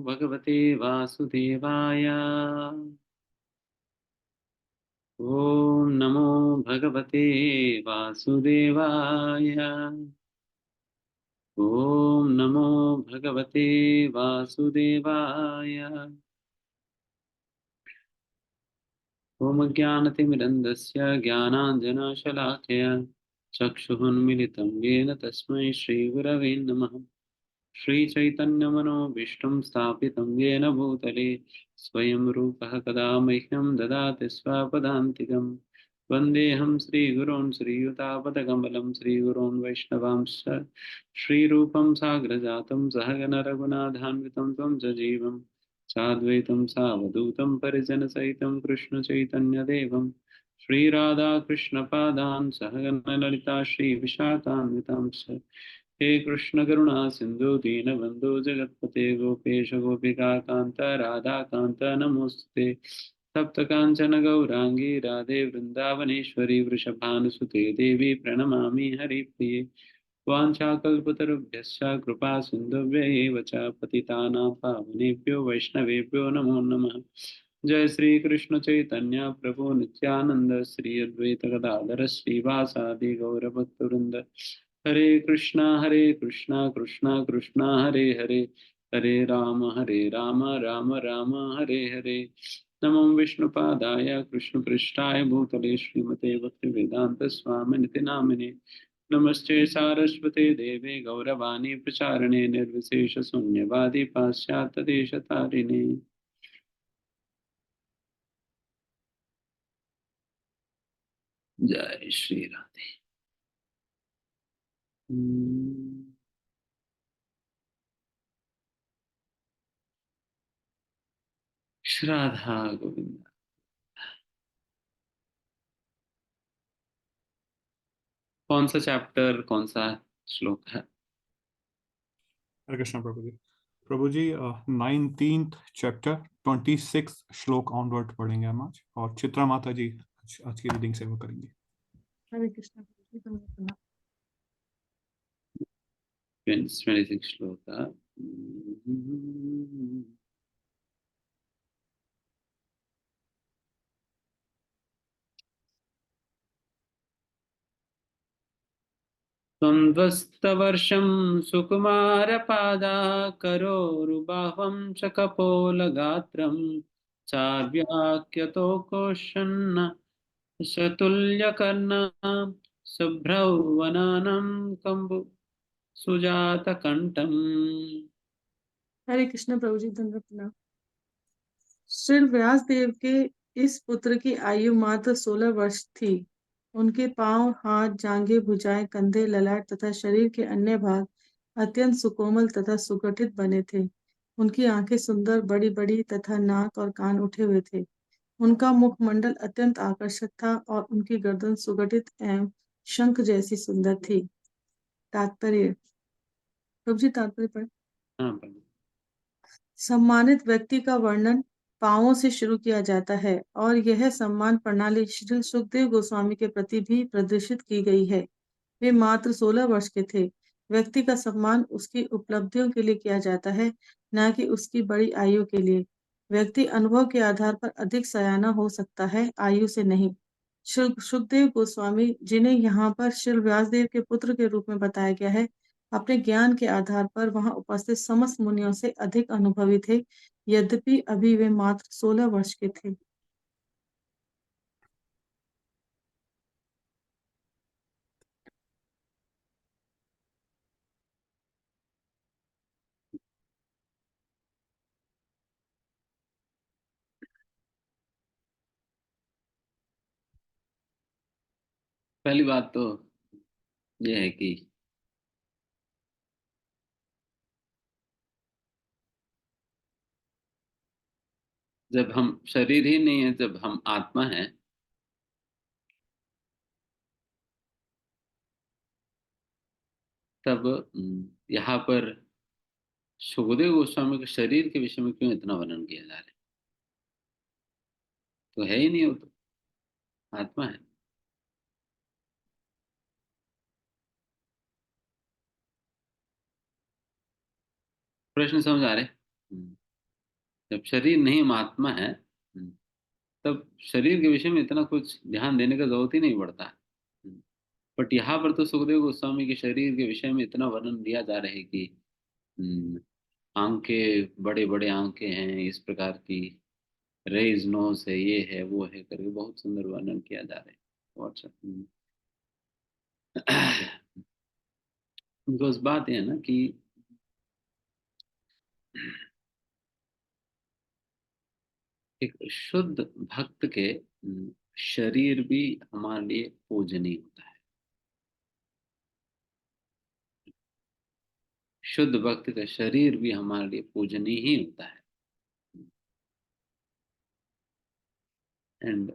भगवते वासुदेवाय। ओम नमो भगवते वासुदेवाय। ओम नमो भगवते वासुदेवाय। ओम ज्ञानतिमिरन्धस्य ज्ञानाञ्जनशलाकया चक्षुरुन्मिलितं येन तस्मै श्रीगुरवे नमः। श्रीचैतन्यमनोभीष्टं स्थापितं येन भूतले स्वयं रूपः कदा मह्यं ददाति स्वपदान्तिकं। वन्देऽहं श्रीगुरून् श्रीयुतापदकमलं श्रीगुरून् वैष्णवांश्च श्रीरूपं साग्रजातं सहगण रघुनाथान्वितं तं सजीवं साद्वैतं सावधूतं परिजनसहितं कृष्णचैतन्यदेवं श्रीराधाकृष्णपादान् सहगण ललिता श्रीविशाखान्वितांश्च। हे कृष्ण करुणा सिंधु दीनबंधु जगतपते गोपेश गोपिका कांत राधा कांत नमोस्तुते। सप्त कांचन गौरांगी राधे वृंदावनेश्वरी वृषभानुसुते देवी प्रणमामि हरिप्रिये। वाञ्छाकल्पतरुभ्यश्च कृपा सिन्धुभ्यैव च पतितानां पावनेभ्यो वैष्णवेभ्यो नमो नमः। जय श्री कृष्ण चैतन्य प्रभु नित्यानंद श्री अद्वैत गदाधर श्रीवासादि गौरभक्तवृंद। हरे कृष्णा कृष्णा कृष्णा हरे हरे। हरे राम राम राम हरे हरे। नमो विष्णुपादाय कृष्णपृष्ठाय भूतले श्रीमते भक्तिवेदांत स्वामिनिति नामिने। नमस्ते सारस्वते देवे गौरवाणी प्रचारिणे निर्विशेष शून्यवादी पाश्चात्य देशतारिणे। जय श्री राधे। श्राद्धा गोविंद। कौन सा चैप्टर, कौन सा श्लोक है? हरे कृष्ण प्रभु जी। प्रभु जी 19th चैप्टर 26 श्लोक ऑनवर्ड पढ़ेंगे हम आज, और चित्रा माता जी आज की रीडिंग सेवा करेंगे। हरे कृष्ण प्रभु जी, तुमने 26 श्लोक है। त्वन्द्वस्तवर्षं सुकुमारपादा करोरुबाह्वं च कपोलगात्रं चार्व्याक्यतो कोशन्न शतुल्यकर्णा शुभ्रौ वनानं कम्बु सुजातकण्ठम्। हरे कृष्ण प्रभु जी, धन्यवाद प्रणाम। श्री व्यास देव के इस पुत्र की आयु मात्र 16 वर्ष थी। उनके पांव, हाथ, जांघें, भुजाएं, कंधे, ललाट तथा शरीर के अन्य भाग अत्यंत सुकोमल तथा सुगठित बने थे। उनकी आंखें सुंदर, बड़ी बड़ी तथा नाक और कान उठे हुए थे। उनका मुखमंडल अत्यंत आकर्षक था और उनकी गर्दन सुगठित एवं शंख जैसी सुंदर थी। तात्पर्य। प्रभु जी तात्पर्य पढ़। हाँ प्रभु। सम्मानित व्यक्ति का वर्णन पांवों से शुरू किया जाता है और यह सम्मान प्रणाली श्री सुखदेव गोस्वामी के प्रति भी प्रदर्शित की गई है। वे मात्र 16 वर्ष के थे। व्यक्ति का सम्मान उसकी उपलब्धियों के लिए किया जाता है, न कि उसकी बड़ी आयु के लिए। व्यक्ति अनुभव के आधार पर अधिक सयाना हो सकता है, आयु से नहीं। श्री सुखदेव गोस्वामी, जिन्हें यहाँ पर श्री व्यासदेव के पुत्र के रूप में बताया गया है, अपने ज्ञान के आधार पर वहां उपस्थित समस्त मुनियों से अधिक अनुभवी थे, यद्यपि अभी वे मात्र 16 वर्ष के थे। पहली बात तो यह है कि जब हम शरीर ही नहीं है, जब हम आत्मा हैं, तब यहाँ पर सुखदेव गोस्वामी के शरीर के विषय में क्यों इतना वर्णन किया जा रहा है? तो है ही नहीं, वो तो आत्मा है। प्रश्न समझ आ रहे? जब शरीर नहीं हम आत्मा है, तब शरीर के विषय में इतना कुछ ध्यान देने का जरूरत ही नहीं पड़ता है। बट यहाँ पर तो सुखदेव गोस्वामी के शरीर के विषय में इतना वर्णन दिया जा रहा है कि हम्म, आंखें, बड़े बड़े आंखें हैं इस प्रकार की, रेज नोज है, ये है वो है करके बहुत सुंदर वर्णन किया जा रहा है। बहुत अच्छा। बिकॉज बात ये है ना कि एक शुद्ध भक्त के शरीर भी हमारे लिए पूजनीय होता है। शुद्ध भक्त का शरीर भी हमारे लिए पूजनीय ही होता है। एंड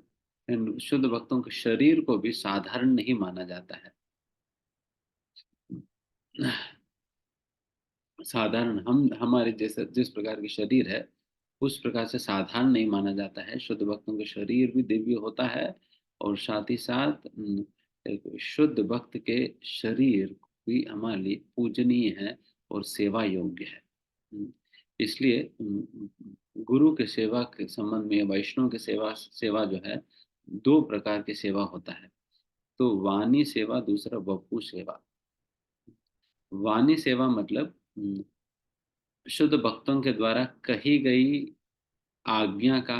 एंड शुद्ध भक्तों के शरीर को भी साधारण नहीं माना जाता है। साधारण हम हमारे जैसे जिस प्रकार की शरीर है उस प्रकार से साधारण नहीं माना जाता है। शुद्ध भक्तों का शरीर भी दिव्य होता है और साथ ही साथ एक शुद्ध भक्त के शरीर भी हमारे लिए पूजनीय है और सेवा योग्य है। इसलिए गुरु के सेवा के संबंध में, वैष्णव के सेवा सेवा जो है, दो प्रकार की सेवा होता है। तो वाणी सेवा, दूसरा वपु सेवा। वाणी सेवा मतलब शुद्ध भक्तों के द्वारा कही गई आज्ञा का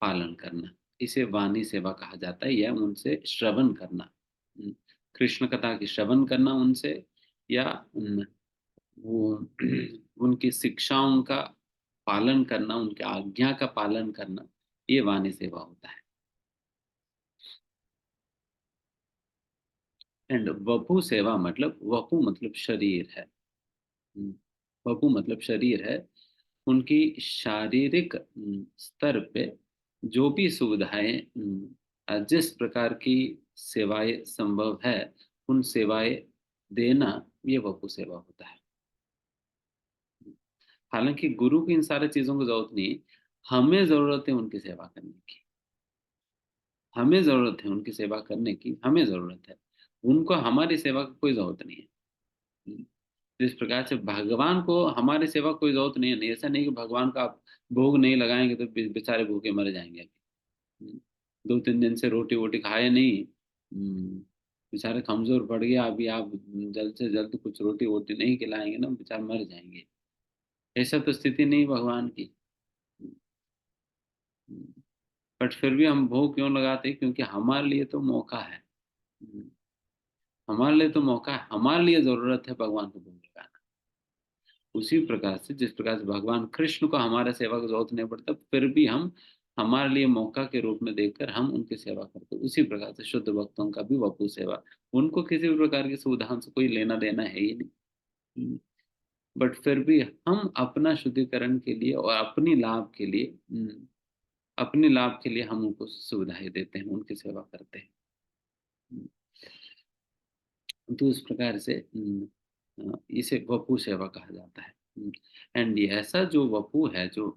पालन करना, इसे वाणी सेवा कहा जाता है। या उनसे श्रवण करना, कृष्ण कथा की श्रवण करना उनसे, या वो उनकी शिक्षाओं का पालन करना, उनके आज्ञा का पालन करना, ये वाणी सेवा होता है। एंड वपु सेवा मतलब, वपु मतलब शरीर है। वपु मतलब शरीर है। उनकी शारीरिक स्तर पे जो भी सुविधाएं, जिस प्रकार की सेवाएं संभव है, उन सेवाएं देना, ये वपु सेवा होता है। हालांकि गुरु की इन सारी चीजों की जरूरत नहीं, हमें जरूरत है उनकी सेवा करने की। हमें जरूरत है उनकी सेवा करने की, हमें जरूरत है। उनको हमारी सेवा की कोई जरूरत नहीं है। जिस प्रकार से भगवान को हमारी सेवा कोई जरूरत नहीं है, नहीं ऐसा नहीं कि भगवान का आप भोग नहीं लगाएंगे तो बेचारे भूखे मर जाएंगे। 2-3 दिन से रोटी वोटी खाए नहीं, बेचारे कमजोर पड़ गया, अभी आप जल्द से जल्द कुछ रोटी वोटी नहीं खिलाएंगे ना, बेचारे मर जाएंगे। ऐसा तो स्थिति नहीं भगवान की। बट फिर भी हम भोग क्यों लगाते हैं? क्योंकि हमारे लिए तो मौका है। हमारे लिए तो मौका है, हमारे लिए जरूरत है भगवान को भोग लगाना। उसी प्रकार से जिस प्रकार से भगवान कृष्ण को हमारे सेवा की जरूरत नहीं पड़ता, फिर भी हम हमारे लिए मौका के रूप में देखकर हम उनकी सेवा करते हैं। उसी प्रकार से शुद्ध भक्तों का भी वपु सेवा, उनको किसी भी प्रकार की सुविधाओं से कोई लेना देना है ही नहीं। बट फिर भी हम अपना शुद्धिकरण के लिए और अपनी लाभ के लिए हम उनको सुविधाएं देते हैं, उनकी सेवा करते हैं। तो इस प्रकार से इसे वपु सेवा कहा जाता है। एंड ऐसा जो वपु है, जो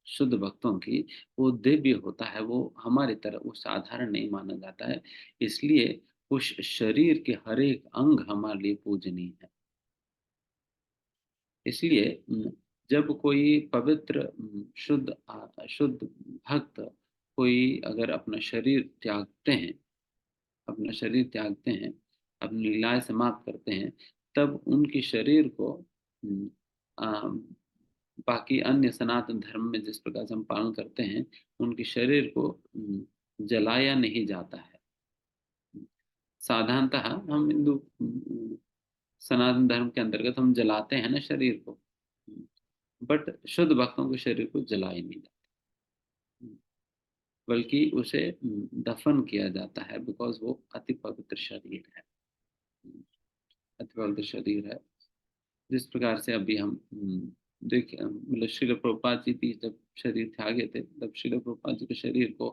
शुद्ध भक्तों की, वो दिव्य होता है। वो हमारी तरह वो साधारण नहीं माना जाता है। इसलिए उस शरीर के हर एक अंग हमारे लिए पूजनीय है। इसलिए जब कोई पवित्र शुद्ध भक्त कोई अगर अपना शरीर त्यागते हैं, अपनी लीलाएं समाप्त करते हैं, तब उनके शरीर को हम्म, आ, बाकी अन्य सनातन धर्म में जिस प्रकार से हम पालन करते हैं, उनके शरीर को जलाया नहीं जाता है। साधारणतः हम हिंदू सनातन धर्म के अंतर्गत हम जलाते हैं ना शरीर को, बट शुद्ध भक्तों के शरीर को जलाया नहीं जाता, बल्कि उसे दफन किया जाता है। बिकॉज वो अति पवित्र शरीर है, अति पवित्र शरीर है। जिस प्रकार से अभी हम देखिए, मतलब श्रील प्रभुपाद जी भी जब शरीर त्यागे थे, तब श्रील प्रभुपाद जी के शरीर को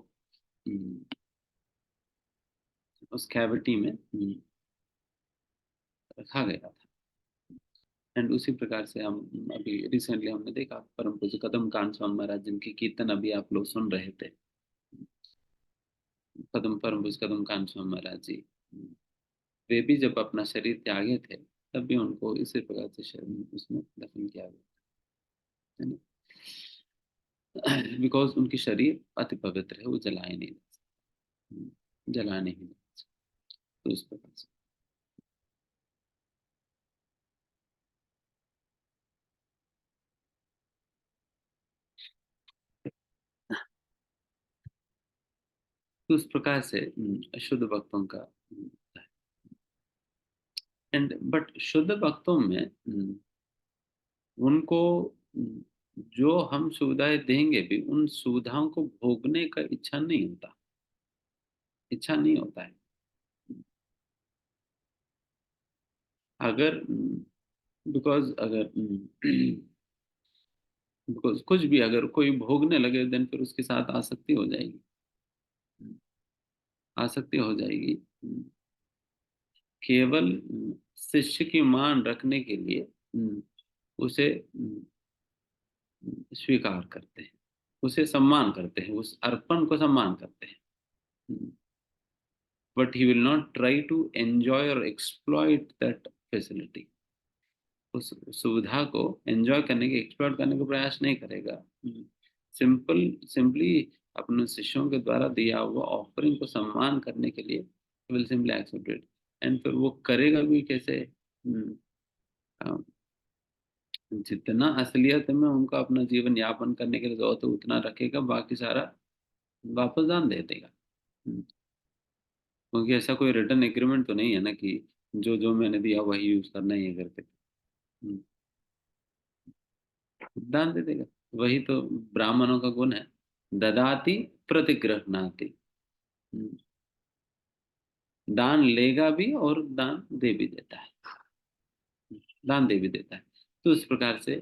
उस कैविटी में रखा गया था। एंड उसी प्रकार से हम अभी रिसेंटली हमने देखा परम पूज्य कदम कांड स्वामी महाराज, जिनकी कीर्तन अभी आप लोग सुन रहे थे, परम पूज्य कदम कांड स्वामी महाराज जी, वे भी जब अपना शरीर त्यागे थे, तब भी उनको इसी प्रकार से उसमें दफन किया गया, है ना। बिकॉज उनकी शरीर अति पवित्र है, वो जलाए नहीं जा सकते, जला नहीं जा सकते। तो इस प्रकार से तो उस प्रकार से शुद्ध भक्तों का एंड बट शुद्ध भक्तों में उनको जो हम सुविधाएं देंगे भी, उन सुविधाओं को भोगने का इच्छा नहीं होता, इच्छा नहीं होता है। अगर बिकॉज अगर बिकॉज कुछ भी अगर कोई भोगने लगे देन फिर उसके साथ आसक्ति हो जाएगी, आसक्ति हो जाएगी। केवल शिष्य की मान रखने के लिए उसे स्वीकार करते हैं, उसे सम्मान करते हैं, उस अर्पण को सम्मान करते हैं, but he will not try to enjoy और एक्सप्लॉइट दैट फैसिलिटी। उस सुविधा को एंजॉय करने के, एक्सप्लॉइट करने का प्रयास नहीं करेगा। सिंपली अपने शिष्यों के द्वारा दिया हुआ ऑफरिंग को सम्मान करने के लिए will simply accept it. And फिर वो करेगा भी कैसे? हम्म, जितना असलियत में उनका अपना जीवन यापन करने के लिए जरूरत है उतना रखेगा, बाकी सारा वापस दान दे देगा। क्योंकि ऐसा कोई रिटर्न एग्रीमेंट तो नहीं है ना कि जो जो मैंने दिया वही यूज करना ही है करके। हम्म, दान दे देगा। वही तो ब्राह्मणों का गुण है, ददाति प्रतिगृह्णाति। हम्म, दान लेगा भी और दान दे भी देता है, दान दे भी देता है। तो इस प्रकार से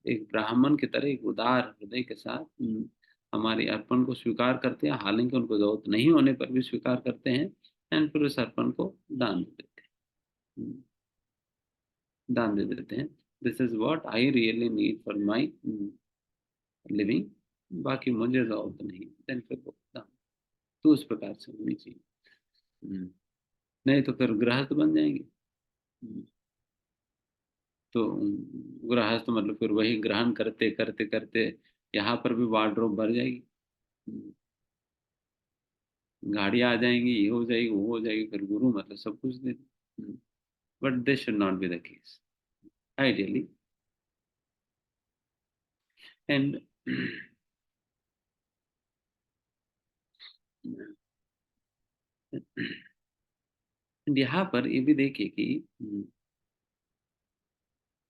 एक ब्राह्मण की तरह एक उदार हृदय के साथ हमारे अर्पण को स्वीकार करते हैं, हालांकि उनको जरूरत नहीं होने पर भी स्वीकार करते हैं। एंड फिर उस अर्पण को दान दे देते हैं, दान दे देते हैं। This is what I really need for my living, बाकी मुझे जरूरत नहीं, देन फिर वो दान। तो उस प्रकार से होनी चाहिए। नहीं तो फिर गृहस्थ बन जाएंगे। तो गृहस्थ मतलब फिर वही ग्रहण करते करते करते यहाँ पर भी वार्डरोब भर जाएगी, गाड़ियाँ आ जाएंगी, ये हो जाएगी वो हो जाएगी, फिर गुरु मतलब सब कुछ दे। But this should not be the case ideally. And यहाँ पर ये भी देखिए कि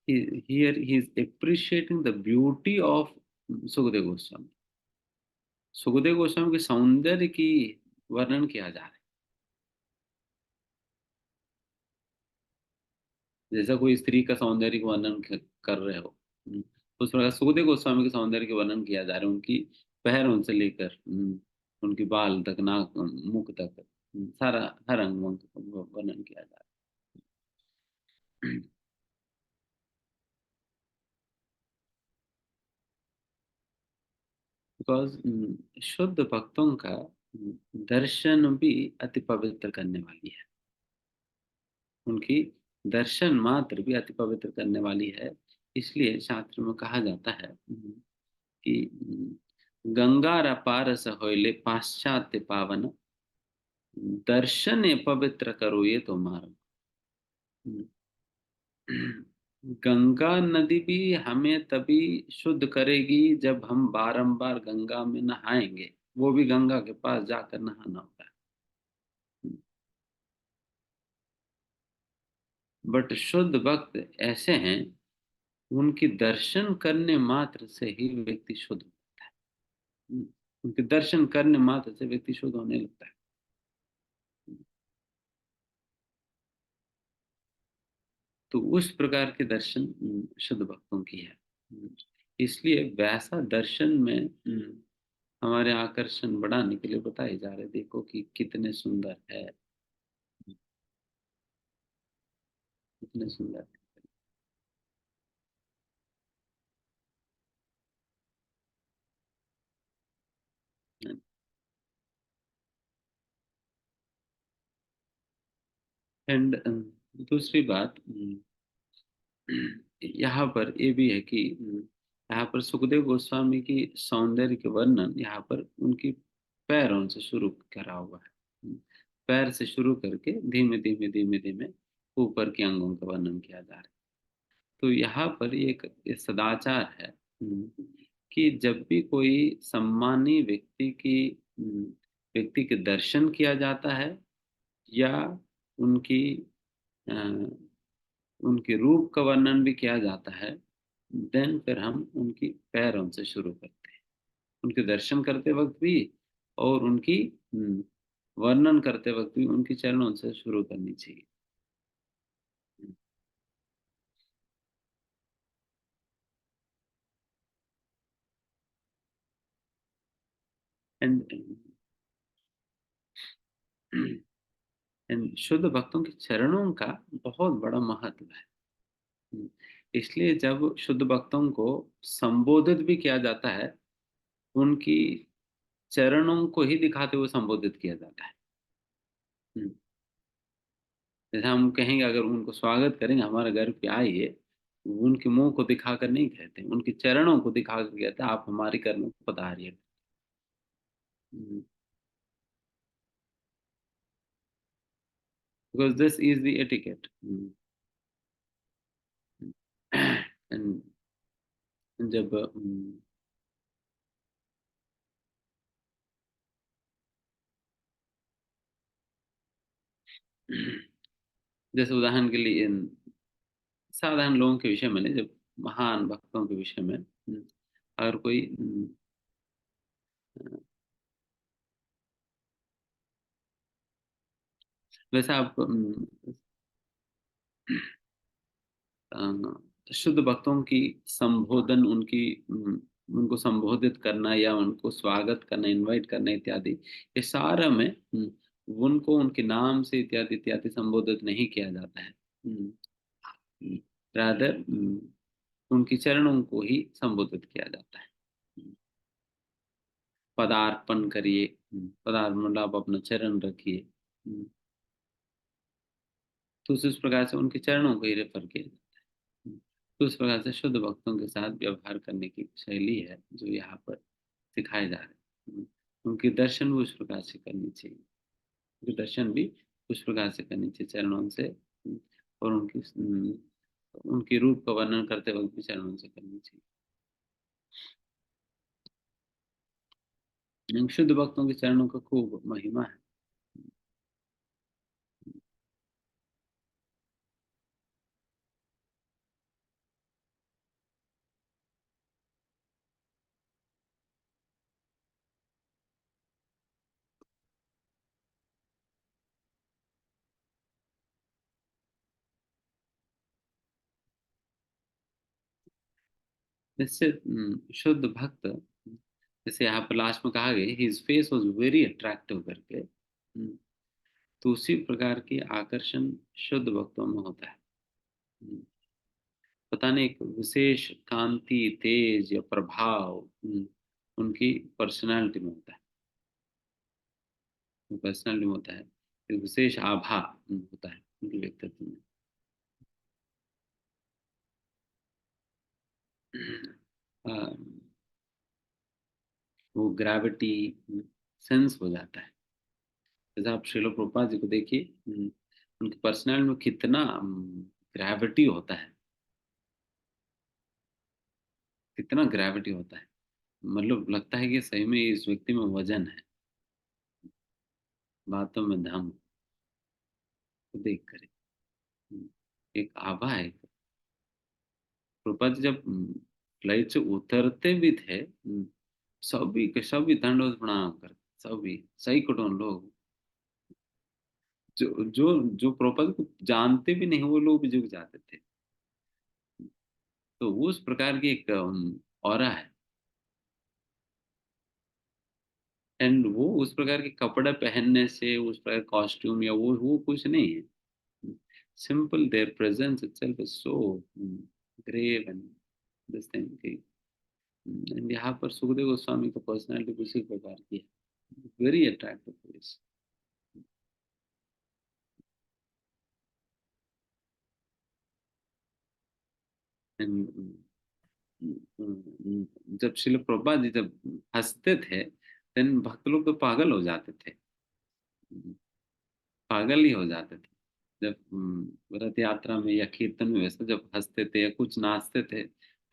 here he is appreciating the beauty of Sukhdev Goswami. Sukhdev Goswami के सौंदर्य की वर्णन किया जा रहा है, जैसा कोई स्त्री का सौंदर्य का वर्णन कर रहे हो। उस प्रकार सुखदेव गोस्वामी के सौंदर्य के वर्णन किया जा रहा है, उनकी पैरों से लेकर उनकी बाल तक, नाक, मुख तक, सारा हर अंग वर्णन किया जा रहा है। बिकॉज शुद्ध भक्तों का दर्शन भी अति पवित्र करने वाली है, उनकी दर्शन मात्र भी अति पवित्र करने वाली है। इसलिए शास्त्र में कहा जाता है कि गंगा पारस होइले पाश्चात्य पावन, दर्शन पवित्र करो ये तो मार्ग। गंगा नदी भी हमें तभी शुद्ध करेगी जब हम बारंबार गंगा में नहाएंगे, वो भी गंगा के पास जाकर नहाना होता है। बट शुद्ध भक्त ऐसे हैं, उनकी दर्शन करने मात्र से ही व्यक्ति शुद्ध होता है। उनके दर्शन करने मात्र से व्यक्ति शुद्ध होने लगता है। तो उस प्रकार के दर्शन शुद्ध भक्तों की है। इसलिए वैसा दर्शन में हमारे आकर्षण बढ़ाने के लिए बताए जा रहे, देखो कि कितने सुंदर है, कितने सुंदर है। एंड दूसरी बात यहाँ पर ये भी है कि यहाँ पर सुखदेव गोस्वामी की सौंदर्य के वर्णन यहाँ पर उनकी पैरों से शुरू करा हुआ है। पैर से शुरू करके धीमे धीमे धीमे धीमे ऊपर के अंगों का वर्णन किया जा रहा है। तो यहाँ पर एक सदाचार है कि जब भी कोई सम्मानी व्यक्ति के दर्शन किया जाता है या उनकी अ, उनके रूप का वर्णन भी किया जाता है, देन फिर हम उनकी पैरों से शुरू करते हैं। उनके दर्शन करते वक्त भी और उनकी वर्णन करते वक्त भी उनकी चरणों से शुरू करनी चाहिए। एंड एंड शुद्ध भक्तों के चरणों का बहुत बड़ा महत्व है। इसलिए जब शुद्ध भक्तों को संबोधित भी किया जाता है, उनकी चरणों को ही दिखाते हुए संबोधित किया जाता है। हम्म, जैसे हम कहेंगे, अगर उनको स्वागत करेंगे, हमारे घर पे आइए, उनके मुंह को दिखाकर नहीं कहते, उनके चरणों को दिखाकर कहते हैं, आप हमारे घर में पधारिए। Because this is the etiquette. And जब जैसे उदाहरण के लिए साधारण लोगों के विषय में नहीं, जब महान भक्तों के विषय में अगर कोई वैसे आप शुद्ध भक्तों की संबोधन, उनको संबोधित करना या उनको स्वागत करना, इनवाइट करना इत्यादि, ये सारा में उनको उनके नाम से इत्यादि इत्यादि संबोधित नहीं किया जाता है। रादर उनकी चरणों को ही संबोधित किया जाता है। पदार्पण करिए, पदार्पण मतलब आप अपना चरण रखिए। तो उस प्रकार से उनके चरणों को ही रेफर किया जाता है। तो उस प्रकार से शुद्ध भक्तों के साथ व्यवहार करने की शैली है जो यहाँ पर सिखाए जा रहे हैं। उनके दर्शन भी उस प्रकार से करनी चाहिए, उनके दर्शन भी उस प्रकार से करनी चाहिए चरणों से। और उनकी रूप का वर्णन करते वक्त भी चरणों से करनी चाहिए। शुद्ध भक्तों के चरणों का खूब महिमा है। इससे शुद्ध भक्त, जैसे यहाँ पर लास्ट में कहा गया, his face was very attractive करके, तो उसी प्रकार की आकर्षण शुद्ध भक्तों में होता है। पता नहीं, एक विशेष कांति, तेज या प्रभाव उनकी पर्सनालिटी में होता है। पर्सनालिटी में होता है, एक विशेष आभा होता है उनके व्यक्तित्व में। वो ग्रेविटी सेंस हो जाता है। जैसे आप श्रील प्रभुपाद जी को देखिए, उनकी पर्सनालिटी में कितना ग्रेविटी होता है, कितना ग्रेविटी होता है। मतलब लगता है कि सही में इस व्यक्ति में वजन है, बातों में दम, को देख कर एक आभा है। प्रभुपाद जी जब फ्लाइट से उतरते भी थे, सभी के सभी दंडवत प्रणाम करते, सभी सैकड़ों लोग, जो जो जो प्रभुपाद को जानते भी नहीं, वो लोग भी झुक जाते थे। तो उस प्रकार की एक ऑरा है। एंड वो उस प्रकार के कपड़े पहनने से, उस प्रकार कॉस्ट्यूम या वो कुछ नहीं है। Simple their presence itself is so grave and this thing. And यहाँ पर सुखदेव गोस्वामी का पर्सनालिटी उसी प्रकार की है, वेरी अट्रैक्टिव फेस। एंड जब श्रील प्रभुपाद जी जब हंसते थे, देन भक्त लोग तो पागल हो जाते थे, पागल ही हो जाते थे। जब रथ यात्रा में या कीर्तन में वैसे जब हंसते थे या कुछ नाचते थे,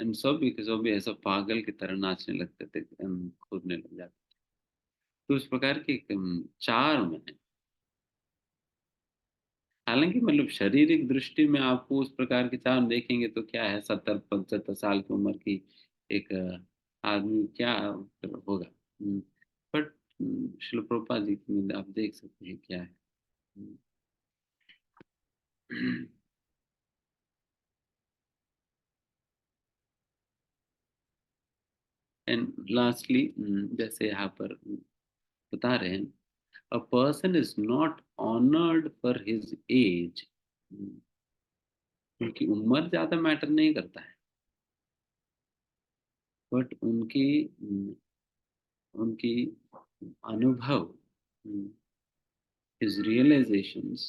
एंड सब भी ऐसा पागल की तरह नाचने लगते थे, कूदने लग जाते। तो उस प्रकार की चार में है। हालांकि मतलब शारीरिक दृष्टि में आपको उस प्रकार के चार्म देखेंगे तो क्या है, 70-75 साल की उम्र की एक आदमी क्या होगा। बट शिल प्रभुपाद जी की आप देख सकते हैं क्या है। एंड लास्टली जैसे यहाँ पर बता रहे हैं, a person is not honoured for his age, उनकी उम्र ज्यादा मैटर नहीं करता है, बट उनकी उनकी अनुभव, his realizations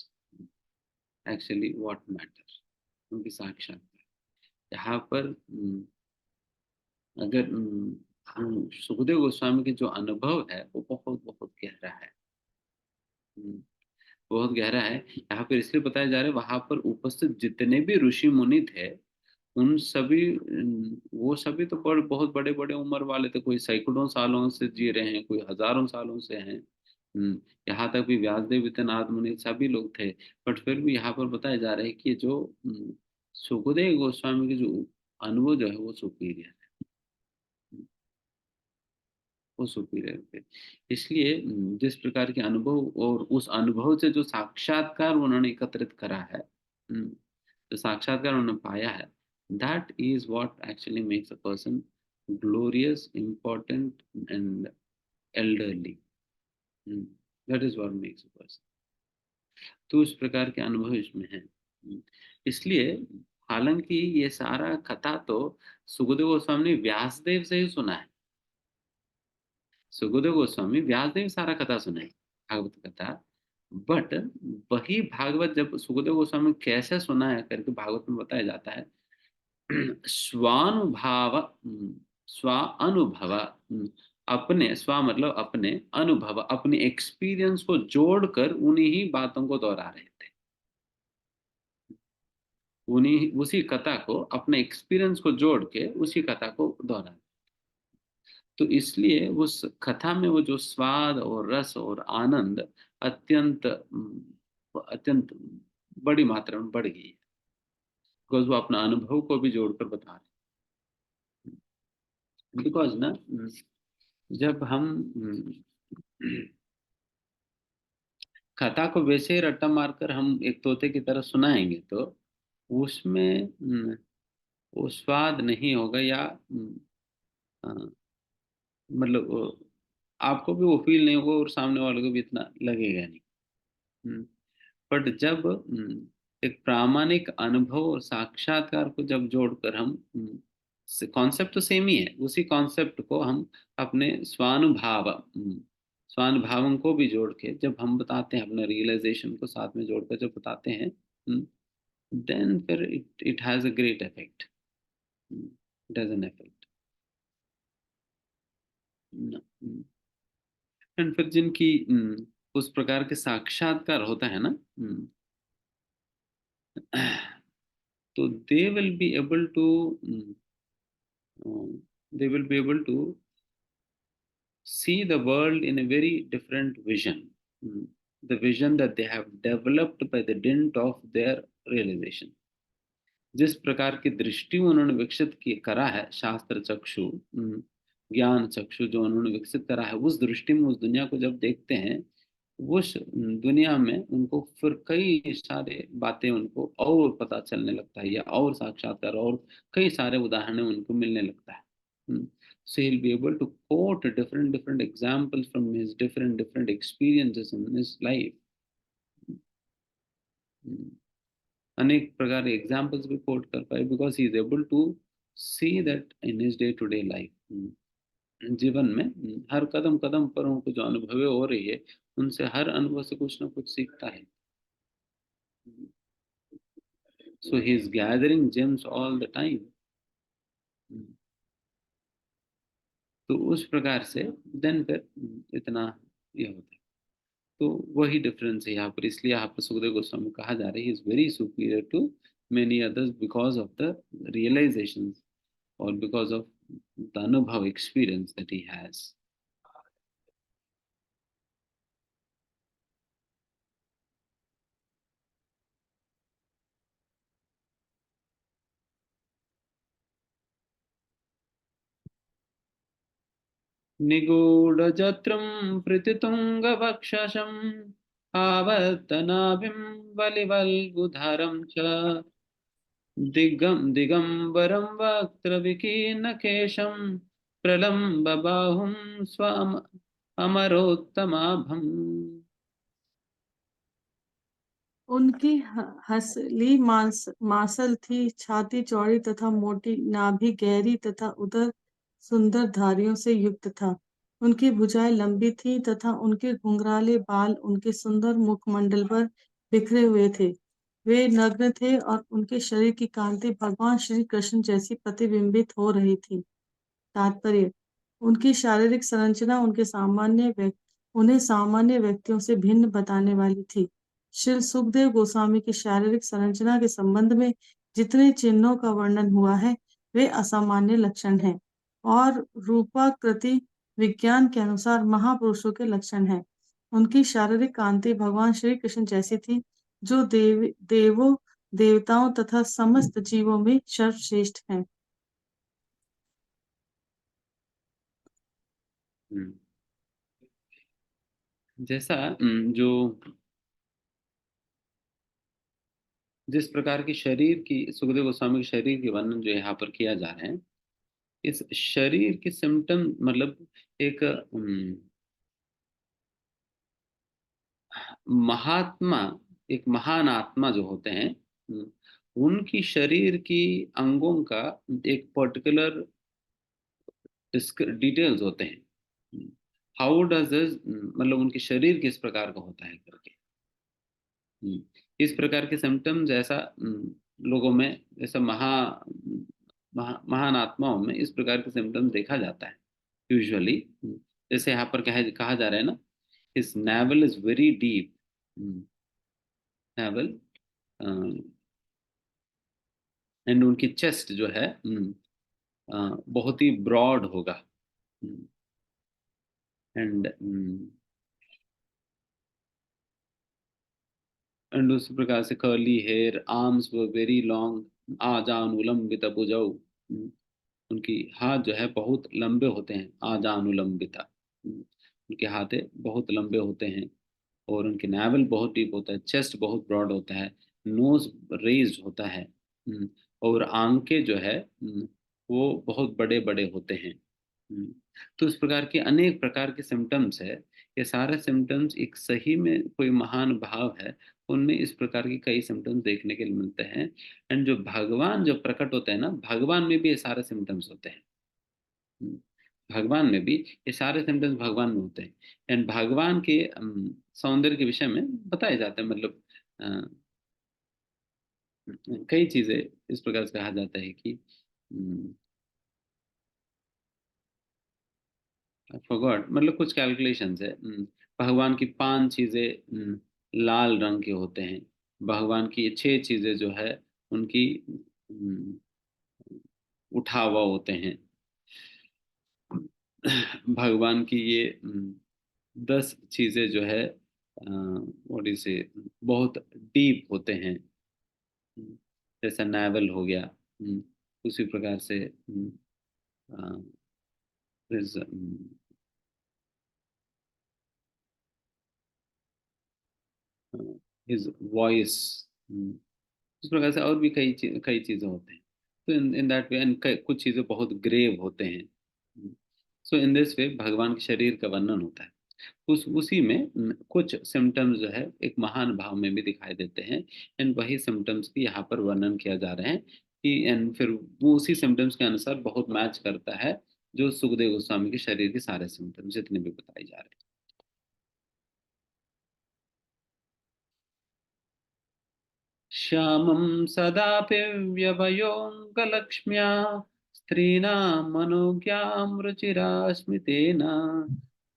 actually what matter, उनकी साक्षात्कार। यहाँ पर अगर सुखदेव गोस्वामी के जो अनुभव है वो बहुत बहुत गहरा है, हम्म, बहुत गहरा है। यहाँ पर इसलिए बताया जा रहा है, वहां पर उपस्थित जितने भी ऋषि मुनि थे, उन सभी वो सभी तो बहुत बड़े बड़े उम्र वाले थे, कोई सैकड़ों सालों से जी रहे हैं, कोई हजारों सालों से हैं। यहाँ तक भी व्यासदेव इतने नारद मुनि सभी लोग थे। बट फिर भी यहाँ पर बताया जा रहा है कि जो सुखदेव गोस्वामी के जो अनुभव जो है वो सुपीरियर है, वो सुपीरियर थे। इसलिए जिस प्रकार के अनुभव और उस अनुभव से जो साक्षात्कार उन्होंने एकत्रित करा है, जो साक्षात्कार उन्होंने पाया है, that is what actually makes a person glorious, important and elderly. That is what makes a person. तो उस प्रकार के अनुभव इसमें है। इसलिए हालांकि ये सारा कथा तो सुखदेव गोस्वामी ने व्यासदेव से ही सुना है। सुखदेव गोस्वामी व्यासदेव सारा कथा सुनाई, भागवत कथा। बट वही भागवत जब सुखदेव गोस्वामी कैसे सुना है करके भागवत में बताया जाता है, स्वानुभाव, स्व अनुभव, अपने स्व मतलब अपने अनुभव, अपने एक्सपीरियंस को जोड़कर उन्हीं ही बातों को दोहरा रहे थे, उन्हीं उसी कथा को अपने एक्सपीरियंस को जोड़ के उसी कथा को दोहरा। तो इसलिए उस कथा में वो जो स्वाद और रस और आनंद अत्यंत अत्यंत बड़ी मात्रा में बढ़ गई है, बिकॉज वो अपना अनुभव को भी जोड़कर बता रहे हैं। बिकॉज ना जब हम कथा को वैसे ही रट्टा मारकर हम एक तोते की तरह सुनाएंगे तो उसमें वो स्वाद नहीं होगा, या मतलब आपको भी वो फील नहीं होगा और सामने वाले को भी इतना लगेगा नहीं। बट जब एक प्रामाणिक अनुभव और साक्षात्कार को जब जोड़कर हम, कॉन्सेप्ट तो सेम ही है, उसी कॉन्सेप्ट को हम अपने स्वानुभावों को भी जोड़ के जब हम बताते हैं, अपने रियलाइजेशन को साथ में जोड़कर जब बताते हैं, देन फिर it has a great effect, it has an effect. And फिर जिनकी उस प्रकार के साक्षात्कार होता है ना, तो they will be able to they will be able to see the world in a very different vision, mm, the vision that they have developed by the dint of their realization। जिस प्रकार की दृष्टि उन्होंने विकसित की करा है, शास्त्र चक्षु, ज्ञान चक्षु जो उन्होंने विकसित करा है, उस दृष्टि में उस दुनिया को जब देखते हैं, उस दुनिया में उनको फिर कई सारे बातें उनको और पता चलने लगता है, या और साक्षात्कार और कई सारे उदाहरण उनको मिलने लगता है। So he'll be able to quote different examples from his different experiences in his life। अनेक प्रकार के एग्जाम्पल्स भी कोट कर पाए, because he is able to see that in his day to day life. जीवन में हर कदम कदम पर उनको जो अनुभव हो रही है, उनसे हर अनुभव से कुछ ना कुछ सीखता है। So he is gathering gems all the time। तो उस प्रकार से देन फिर इतना ये होता है। तो वही डिफरेंस है यहाँ पर, इसलिए यहाँ पर सुखदेव गोस्वामी कहा जा रहा है, is very superior to many others because of the realisation और बिकॉज ऑफ द अनुभव एक्सपीरियंस दैट ही हैज। निगूढजत्रं प्रथितुङ्गवक्षसम् आवर्तनाभिं बलिवल्गुधरं च दिगम्बरं वक्त्रविकीर्णकेशं प्रलम्बबाहुं स्वम् अमरोत्तमाभम्। उनकी हंसली मांसल थी, छाती चौड़ी तथा मोटी, नाभि गहरी तथा उदर सुंदर धारियों से युक्त था। उनकी भुजाएं लंबी थीं तथा उनके घुंघराले बाल उनके सुंदर मुखमंडल पर बिखरे हुए थे। वे नग्न थे और उनके शरीर की कांति भगवान श्री कृष्ण जैसी प्रतिबिंबित हो रही थी। तात्पर्य: उनकी शारीरिक संरचना उन्हें सामान्य व्यक्तियों से भिन्न बताने वाली थी। श्री सुखदेव गोस्वामी की शारीरिक संरचना के संबंध में जितने चिन्हों का वर्णन हुआ है वे असामान्य लक्षण हैं और रूपाकृति विज्ञान के अनुसार महापुरुषों के लक्षण हैं। उनकी शारीरिक कांति भगवान श्री कृष्ण जैसी थी, जो देवों, देवताओं तथा समस्त जीवों में सर्वश्रेष्ठ हैं। जैसा जो जिस प्रकार की शरीर की सुखदेव गोस्वामी के शरीर के वर्णन जो यहाँ पर किया जा रहे हैं, इस शरीर के सिम्टम मतलब एक महात्मा, एक महान आत्मा जो होते हैं, उनकी शरीर की अंगों का एक पर्टिकुलर डिटेल्स होते हैं। हाउ डज दिस मतलब उनके शरीर किस प्रकार का होता है करके, इस प्रकार के सिम्टम्स ऐसा लोगों में, ऐसा महान आत्माओं में इस प्रकार के सिम्टम्स देखा जाता है यूजुअली। जैसे यहाँ पर कहा जा रहा है ना, his naval is very deep, naval, and उनकी चेस्ट जो है बहुत ही ब्रॉड होगा, एंड उस प्रकार से curly hair, arms were very long, आजानुलंबित भुजौ, उनकी हाथ जो है बहुत लंबे होते हैं, आजानुलंबिता, उनके हाथ बहुत लंबे होते हैं, और उनके नावल बहुत डीप होता है, चेस्ट बहुत ब्रॉड होता है, नोज रेज्ड होता है, और आंखें जो है वो बहुत बड़े बड़े होते हैं। तो इस प्रकार के अनेक प्रकार के सिम्टम्स है। ये सारे सिम्टम्स एक सही में कोई महान भाव है, उनमें इस प्रकार के कई सिम्टम्स देखने के लिए मिलते हैं। एंड जो भगवान जो प्रकट होते हैं ना, भगवान में भी ये सारे सिम्टम्स होते हैं। भगवान में भी ये सारे सिम्टम्स भगवान में होते हैं। एंड भगवान के सौंदर्य के विषय में बताए जाते हैं, मतलब कई चीजें इस प्रकार से कहा जाता है कि फॉरगॉट, मतलब कुछ कैलकुलेशंस है। भगवान की 5 चीजें लाल रंग के होते हैं, भगवान की 6 चीजें जो है उनकी उठावा होते हैं, भगवान की ये 10 चीजें जो है व्हाट इज से बहुत डीप होते हैं, जैसा नावल हो गया। उसी प्रकार से हिज वॉइस, इस प्रकार से और भी कई चीजें होते हैं। तो इन दैट वे, एंड कुछ चीजें बहुत ग्रेव होते हैं। सो इन दिस वे भगवान के शरीर का वर्णन होता है। उसी में कुछ सिम्टम्स जो है एक महान भाव में भी दिखाई देते हैं, एंड वही सिम्टम्स की यहाँ पर वर्णन किया जा रहे हैं कि, एंड फिर वो उसी सिम्टम्स के अनुसार बहुत मैच करता है जो सुखदेव गोस्वामी के शरीर के सारे सिम्टम्स जितने भी बताए जा रहे हैं। श्यामं सदापि व्यभयोऽङ्गलक्ष्म्या स्त्रीणां मनोज्ञां रुचिरास्मितेन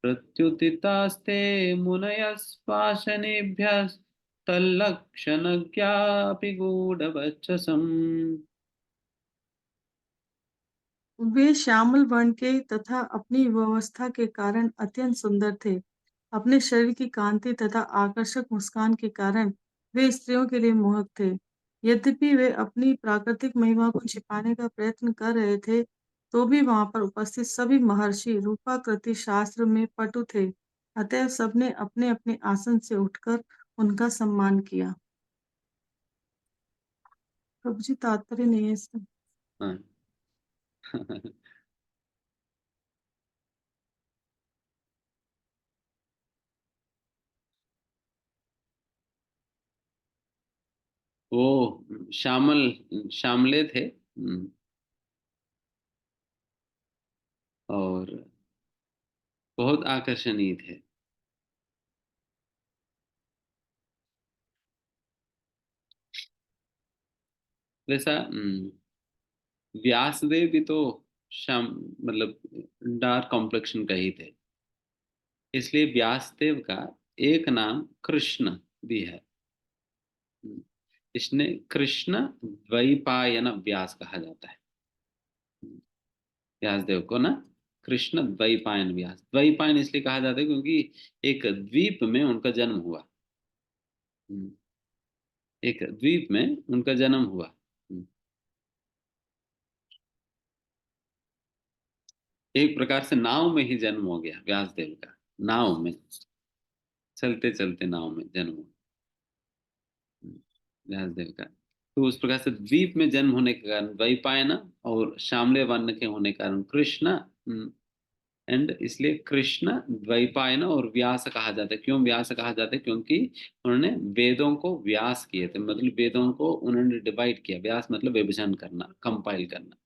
प्रत्युत्थितास्ते मुनयस्पाशनेभ्यः तल्लक्षणज्ञापि गूढवचसम्। वे श्यामल वर्ण के तथा अपनी व्यवस्था के कारण अत्यंत सुंदर थे। अपने शरीर की कांति तथा आकर्षक मुस्कान के कारण वे स्त्रियों के लिए मोहक थे। यद्यपि वे अपनी प्राकृतिक महिमा को छिपाने का प्रयत्न कर रहे थे, तो भी वहां पर उपस्थित सभी महर्षि रूपाकृति शास्त्र में पटु थे। अतएव सबने अपने अपने आसन से उठकर उनका सम्मान किया। प्रभु जी, तात्पर्य नहीं है इसका। हाँ। वो श्यामले थे। और बहुत आकर्षणीय थे। वैसा व्यासदेव भी तो श्याम मतलब डार्क कॉम्प्लेक्शन का ही थे, इसलिए व्यासदेव का एक नाम कृष्ण भी है। हम्म, इसने कृष्ण द्वैपायन व्यास कहा जाता है। व्यासदेव को ना कृष्ण द्वैपायन व्यास, द्वैपायन इसलिए कहा जाता है क्योंकि एक द्वीप में उनका जन्म हुआ। हम्म, एक द्वीप में उनका जन्म हुआ। एक प्रकार से नाव में ही जन्म हो गया व्यासदेव का, नाव में चलते चलते नाव में जन्म हुआ व्यासदेव का। तो उस प्रकार से द्वीप में जन्म होने के कारण द्वैपायन और श्यामले वर्ण के होने के कारण कृष्ण, एंड इसलिए कृष्ण द्वैपायन और व्यास कहा जाता है। क्यों व्यास कहा जाता है? क्योंकि उन्होंने वेदों को व्यास किए थे, मतलब वेदों को उन्होंने डिवाइड किया। व्यास मतलब विभाजन करना, कंपाइल करना।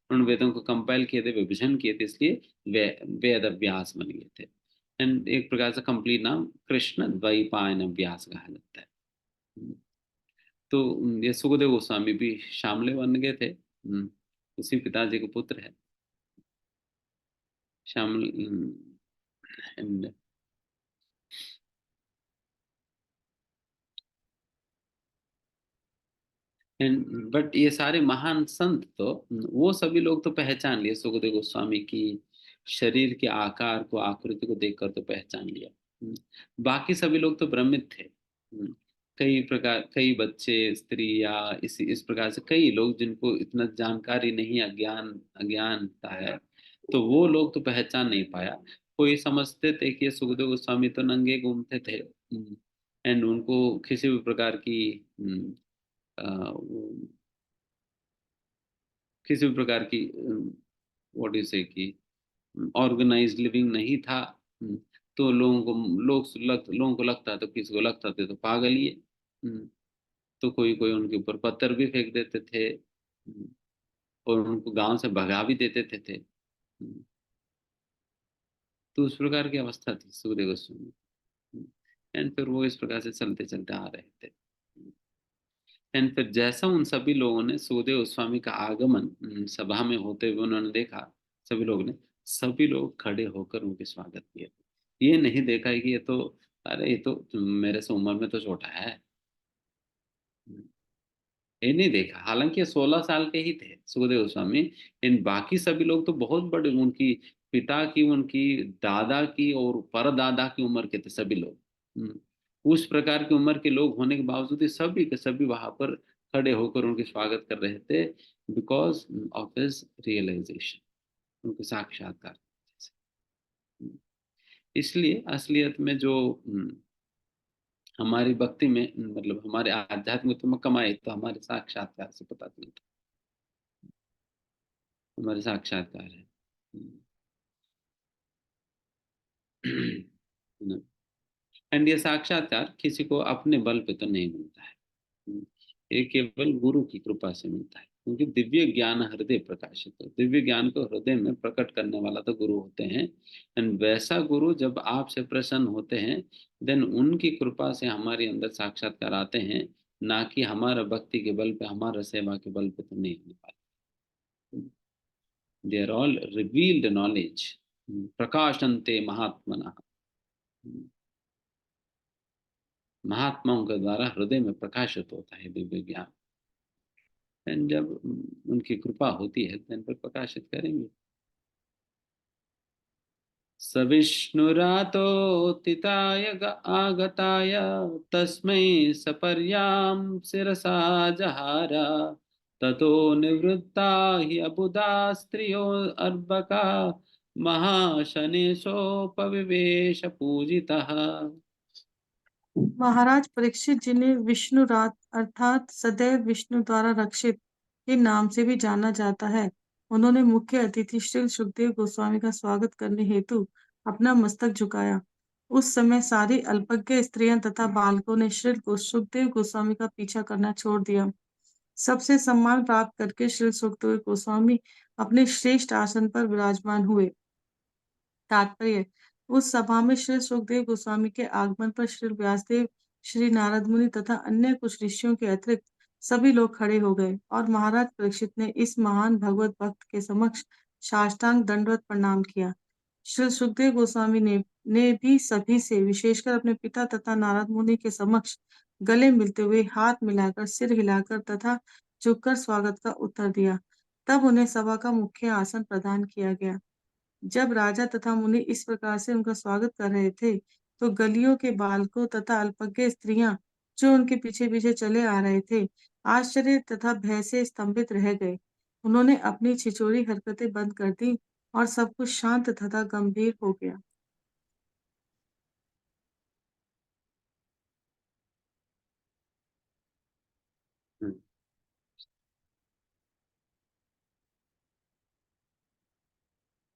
उन्होंने वेदों को कंपाइल किए थे, विभाजन किए थे, इसलिए वे वेद व्यास बन गए थे। एंड एक प्रकार से कंप्लीट नाम कृष्ण द्वैपायन व्यास कहा जाता है। तो ये सुखदेव गोस्वामी भी श्यामले वर्ण के थे। उसी पिताजी के पुत्र है श्यामल। एंड बट ये सारे महान संत तो वो सभी लोग तो पहचान लिए सुखदेव गोस्वामी की शरीर के आकार को, आकृति को देखकर तो पहचान लिया। बाकी सभी लोग तो भ्रमित थे। कई प्रकार, कई बच्चे, स्त्री या इस प्रकार से कई लोग जिनको इतना जानकारी नहीं, अज्ञानता है, तो वो लोग तो पहचान नहीं पाया। कोई समझते थे कि ये सुखदेव गोस्वामी तो नंगे घूमते थे, एंड उनको किसी भी प्रकार की किसी भी प्रकार की व्हाट यू से की ऑर्गेनाइज्ड लिविंग नहीं था। तो लोगों को लगता, तो किसी को लगता थे तो पागल ही है। तो कोई कोई उनके ऊपर पत्थर भी फेंक देते थे, और उनको गांव से भगा भी देते थे। तो उस प्रकार की अवस्था थी सुखदेव गोस्वामी। एंड फिर वो इस प्रकार से चलते चलते आ रहे थे। एंड फिर जैसा उन सभी लोगों ने सुखदेव गोस्वामी का आगमन सभा में होते हुए उन्होंने देखा, सभी लोग खड़े होकर उनके स्वागत किए। ये नहीं देखा है कि ये तो, अरे ये तो मेरे से उम्र में तो छोटा है। ये नहीं देखा, हालांकि ये 16 साल के ही थे सुखदेव गोस्वामी। इन बाकी सभी लोग तो बहुत बड़े, उनकी पिता की, उनकी दादा की और परदादा की उम्र के थे सभी लोग। उस प्रकार की उम्र के लोग होने के बावजूद ये सभी के सभी वहां पर खड़े होकर उनके स्वागत कर रहे थे, बिकॉज ऑफ हिज रियलाइजेशन, उनके साक्षात्कार। इसलिए असलियत में जो हमारी भक्ति में, मतलब हमारे आध्यात्मिक में कमाए, तो हमारे साक्षात्कार से पता चलता है, हमारे साक्षात्कार है। एंड ये साक्षात्कार किसी को अपने बल पे तो नहीं मिलता है। ये केवल गुरु की कृपा से मिलता है, क्योंकि दिव्य ज्ञान हृदय प्रकाशित है। दिव्य ज्ञान को हृदय में प्रकट करने वाला तो गुरु होते हैं। एंड वैसा गुरु जब आपसे प्रसन्न होते हैं, देन उनकी कृपा से हमारे अंदर साक्षात्कार आते हैं, ना कि हमारा भक्ति के बल पे, हमारा सेवा के बल पे तो नहीं हो पाता। They are all revealed knowledge, प्रकाशन्ते महात्मनः। महात्माओं के द्वारा हृदय में प्रकाशित होता है दिव्य ज्ञान। एंड जब उनकी कृपा होती है तो इन पर प्रकाशित करेंगे। सविष्णुरातोतिताय आगताय तस्मै सपर्यां शिरसा जहार। ततो निवृत्ता हि अबुधा स्त्रियो अर्भका महाशनेशोपविवेश पूजितः। महाराज परीक्षित, जिन्हें विष्णु रात अर्थात सदैव विष्णु द्वारा रक्षित के नाम से भी जाना जाता है, उन्होंने मुख्य अतिथि श्री सुखदेव गोस्वामी का स्वागत करने हेतु अपना मस्तक झुकाया। उस समय सारी अल्पज्ञ स्त्रियां तथा बालकों ने श्री सुखदेव गोस्वामी का पीछा करना छोड़ दिया। सबसे सम्मान प्राप्त करके श्री सुखदेव गोस्वामी अपने श्रेष्ठ आसन पर विराजमान हुए। तात्पर्य: उस सभा में श्री सुखदेव गोस्वामी के आगमन पर श्री व्यासदेव, श्री नारद मुनि तथा अन्य कुछ ऋषियों के अतिरिक्त सभी लोग खड़े हो गए और महाराज परीक्षित ने इस महान भगवत भक्त के समक्ष साष्टांग दंडवत प्रणाम किया। श्री सुखदेव गोस्वामी ने भी सभी से, विशेषकर अपने पिता तथा नारद मुनि के समक्ष गले मिलते हुए हाथ मिलाकर, सिर हिलाकर तथा झुककर स्वागत का उत्तर दिया। तब उन्हें सभा का मुख्य आसन प्रदान किया गया। जब राजा तथा मुनि इस प्रकार से उनका स्वागत कर रहे थे, तो गलियों के बालकों तथा अल्पज्ञ स्त्रियां जो उनके पीछे पीछे चले आ रहे थे, आश्चर्य तथा भय से स्तंभित रह गए। उन्होंने अपनी छिछोरी हरकतें बंद कर दी और सब कुछ शांत तथा गंभीर हो गया।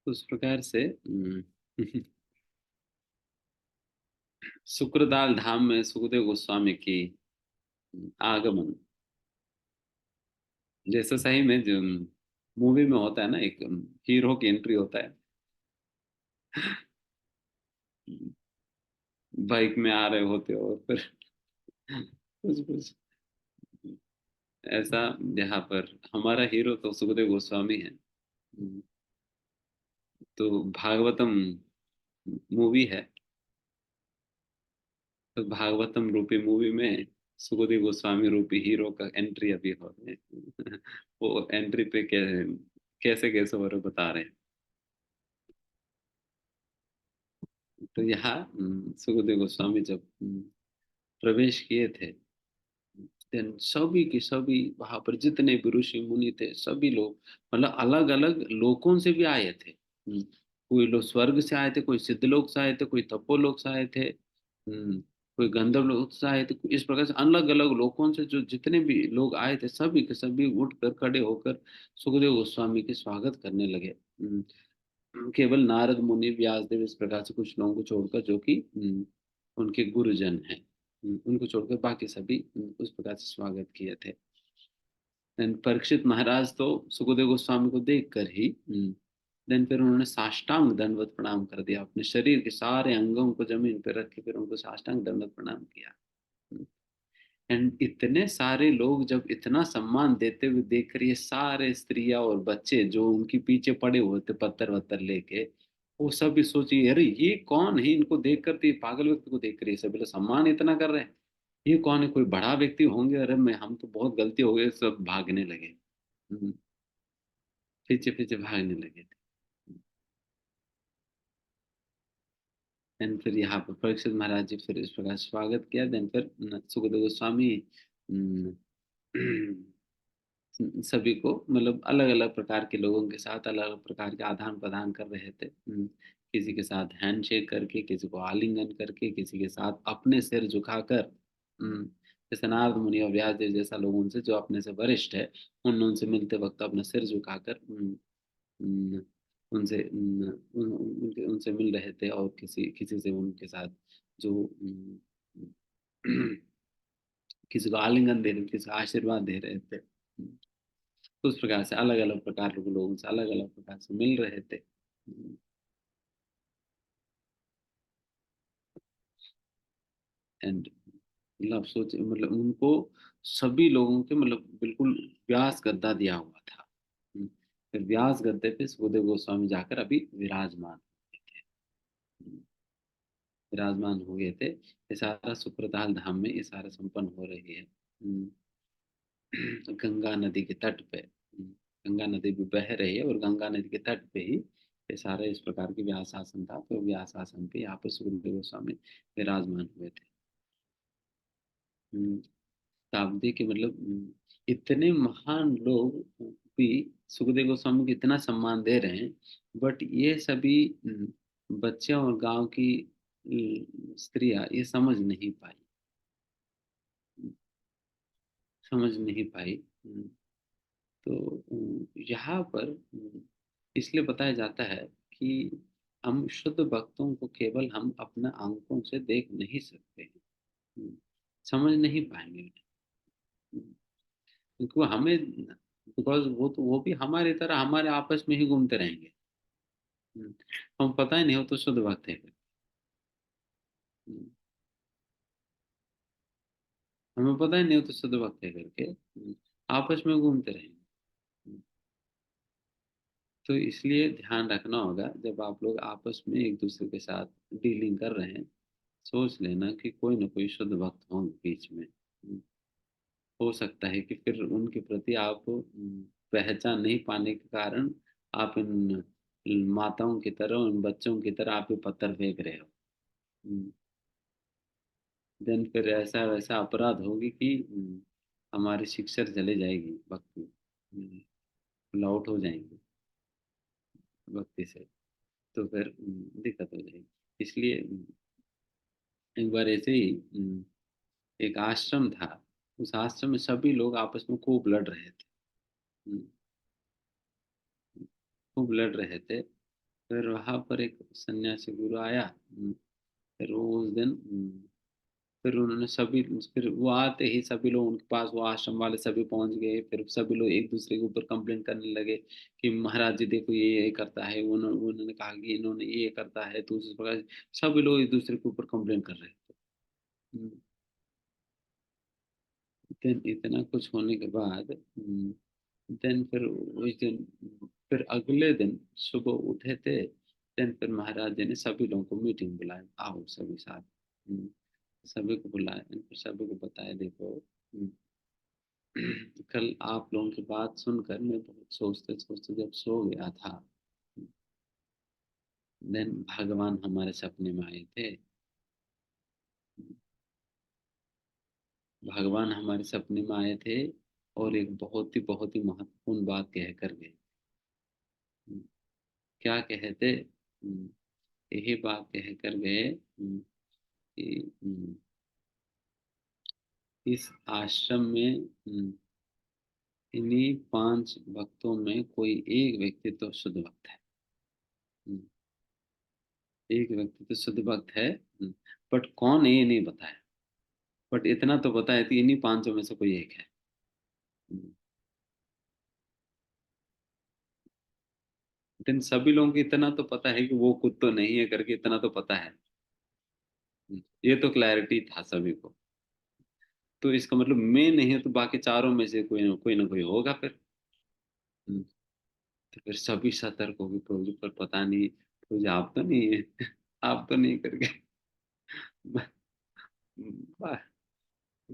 उस प्रकार से शुक्रदाल धाम में सुखदेव गोस्वामी की आगमन जैसे सही में जो मूवी में होता है ना, एक हीरो की एंट्री होता है, बाइक में आ रहे होते हो और फिर कुछ कुछ ऐसा। यहाँ पर हमारा हीरो तो सुखदेव गोस्वामी है। तो भागवतम मूवी है, तो भागवतम रूपी मूवी में सुखदेव गोस्वामी रूपी हीरो का एंट्री अभी हो रहे हैं। वो एंट्री पे कैसे कैसे वो बता रहे हैं। तो यहाँ सुखदेव गोस्वामी जब प्रवेश किए थे, देन सभी के सभी वहां पर जितने भी ऋषि मुनि थे, सभी लोग मतलब अलग अलग लोकों से भी आए थे। कोई लोग स्वर्ग से आए थे, कोई सिद्धलोक से आए थे, कोई तपोलोक से आए थे, कोई गंधर्व लोक से आए थे। इस प्रकार से अलग अलग लोकों से जो जितने भी लोग आए थे, सभी के सभी उठकर खड़े होकर सुखदेव गोस्वामी के स्वागत करने लगे। केवल नारद मुनि, व्यासदेव, इस प्रकार से कुछ लोगों को छोड़कर, जो कि उनके गुरुजन हैं, उनको छोड़कर बाकी सभी उस प्रकार से स्वागत किए थे। देन परीक्षित महाराज तो सुखदेव गोस्वामी को देखकर ही देन फिर उन्होंने साष्टांग दंडवत प्रणाम कर दिया। अपने शरीर के सारे अंगों को जमीन पर रख के फिर उनको साष्टांग दंडवत प्रणाम किया। एंड इतने सारे लोग जब इतना सम्मान देते हुए देखकर, ये सारे स्त्रियां और बच्चे जो उनके पीछे पड़े हुए थे पत्थर वत्थर लेके, वो सब भी सोचिए, अरे ये कौन है? इनको देखकर, तो ये पागल व्यक्ति को देखकर ये सब लोग सम्मान इतना कर रहे हैं, ये कौन है? कोई बड़ा व्यक्ति होंगे? अरे मैं, हम तो बहुत गलती हो गई। सब भागने लगे, पीछे पीछे भागने लगे थे। देन फिर यहाँ पर परीक्षित महाराज जी फिर इस प्रकार स्वागत किया। देन फिर सुखदेव गोस्वामी सभी को मतलब अलग अलग प्रकार के लोगों के साथ अलग अलग प्रकार के आदान प्रदान कर रहे थे। किसी के साथ हैंडशेक करके, किसी को आलिंगन करके, किसी के साथ अपने सिर झुकाकर, जैसे नारद मुनि और व्यासदेव जैसा लोग उनसे जो अपने से वरिष्ठ है, उनसे मिलते वक्त अपना सिर झुकाकर उनसे उनसे मिल रहे थे, और किसी किसी से उनके साथ जो किसी को आलिंगन दे रहे थे, किसी को आशीर्वाद दे रहे थे। तो उस प्रकार से अलग अलग प्रकार के लोगों से अलग अलग प्रकार से मिल रहे थे। एंड मतलब सोचे, मतलब उनको सभी लोगों के मतलब बिल्कुल व्यास गद्दा दिया हुआ था। फिर व्यास गद्दे पे सुखदेव गोस्वामी जाकर अभी विराजमान विराजमान हो गए थे। ये सारा सुप्रताल धाम में ये सारा संपन्न हो रही है। गंगा नदी के तट पे। गंगा नदी भी बह रही है और गंगा नदी के तट पे ही ये सारा इस प्रकार की व्यास आसन था। तो व्यास आसन पे यहाँ पर सुखदेव गोस्वामी विराजमान हुए थे। शताब्दी के मतलब इतने महान लोग भी सुखदेव गोस्वामी को इतना सम्मान दे रहे हैं, बट ये सभी बच्चे और गांव की स्त्रियां ये समझ नहीं पाई, समझ नहीं पाई। तो यहाँ पर इसलिए बताया जाता है कि हम शुद्ध भक्तों को केवल हम अपना आंखों से देख नहीं सकते हैं, समझ नहीं पाएंगे, क्योंकि वो हमें, बिकॉज वो तो वो भी हमारी तरह हमारे आपस में ही घूमते रहेंगे। हम पता ही नहीं हो तो शुद्ध भक्त है। हम्म, हमें पता ही नहीं हो तो शुद्ध भक्त है करके आपस में घूमते रहेंगे। तो इसलिए ध्यान रखना होगा जब आप लोग आपस में एक दूसरे के साथ डीलिंग कर रहे हैं, सोच लेना कि कोई ना कोई शुद्ध भक्त होंगे बीच में। हो सकता है कि फिर उनके प्रति आप पहचान नहीं पाने के कारण आप इन माताओं की तरह, इन बच्चों की तरह आप भी पत्थर फेंक रहे हो। देन फिर ऐसा वैसा अपराध होगी कि हमारी शिक्षा चले जाएगी भक्ति, लौट हो जाएंगे भक्ति से। तो फिर दिक्कत हो जाएगी। इसलिए एक बार ऐसे ही एक आश्रम था। उस आश्रम में सभी लोग आपस में खूब लड़ रहे थे, हम्म, खूब लड़ रहे थे। फिर वहां पर एक सन्यासी गुरु आया। फिर वो उस दिन फिर उन्होंने सभी, फिर वो आते ही सभी लोग उनके पास, वो आश्रम वाले सभी पहुंच गए। फिर सभी लोग एक दूसरे के ऊपर कंप्लेंट करने लगे कि महाराज जी देखो ये करता है। उन्होंने कहा कि इन्होंने ये करता है। तो उस प्रकार सभी लोग एक दूसरे के ऊपर कंप्लेंट कर रहे थे। देन इतना कुछ होने के बाद देन फिर उस दिन, फिर अगले दिन सुबह उठे थे। देन फिर महाराज जी ने सभी लोगों को मीटिंग बुलाया, आओ सभी साथ। हम्म, सभी को बुलाया, फिर सभी को बताया देखो कल आप लोगों की बात सुनकर मैं बहुत सोचते सोचते जब सो गया था, देन भगवान हमारे सपने में आए थे। भगवान हमारे सपने में आए थे और एक बहुत ही महत्वपूर्ण बात कह कर गए। क्या कहे थे? यही बात कह कर गए कि इस आश्रम में इन्हीं 5 भक्तों में कोई एक व्यक्ति तो शुद्ध भक्त है। एक व्यक्ति तो शुद्ध भक्त है, बट कौन है ये नहीं बताया। बट इतना तो बताया कि इन्हीं 5 में से कोई एक है। लेकिन सभी लोगों को इतना तो पता है कि वो खुद तो नहीं है करके, इतना तो पता है। ये तो क्लैरिटी था सभी को। तो इसका मतलब मैं नहीं हूं तो बाकी चारों में से कोई ना कोई होगा फिर। हम्म, तो फिर सभी सतर्क हो गए, प्रभु जी पर पता नहीं, प्रभु जी आप तो नहीं है आप तो नहीं करके बा-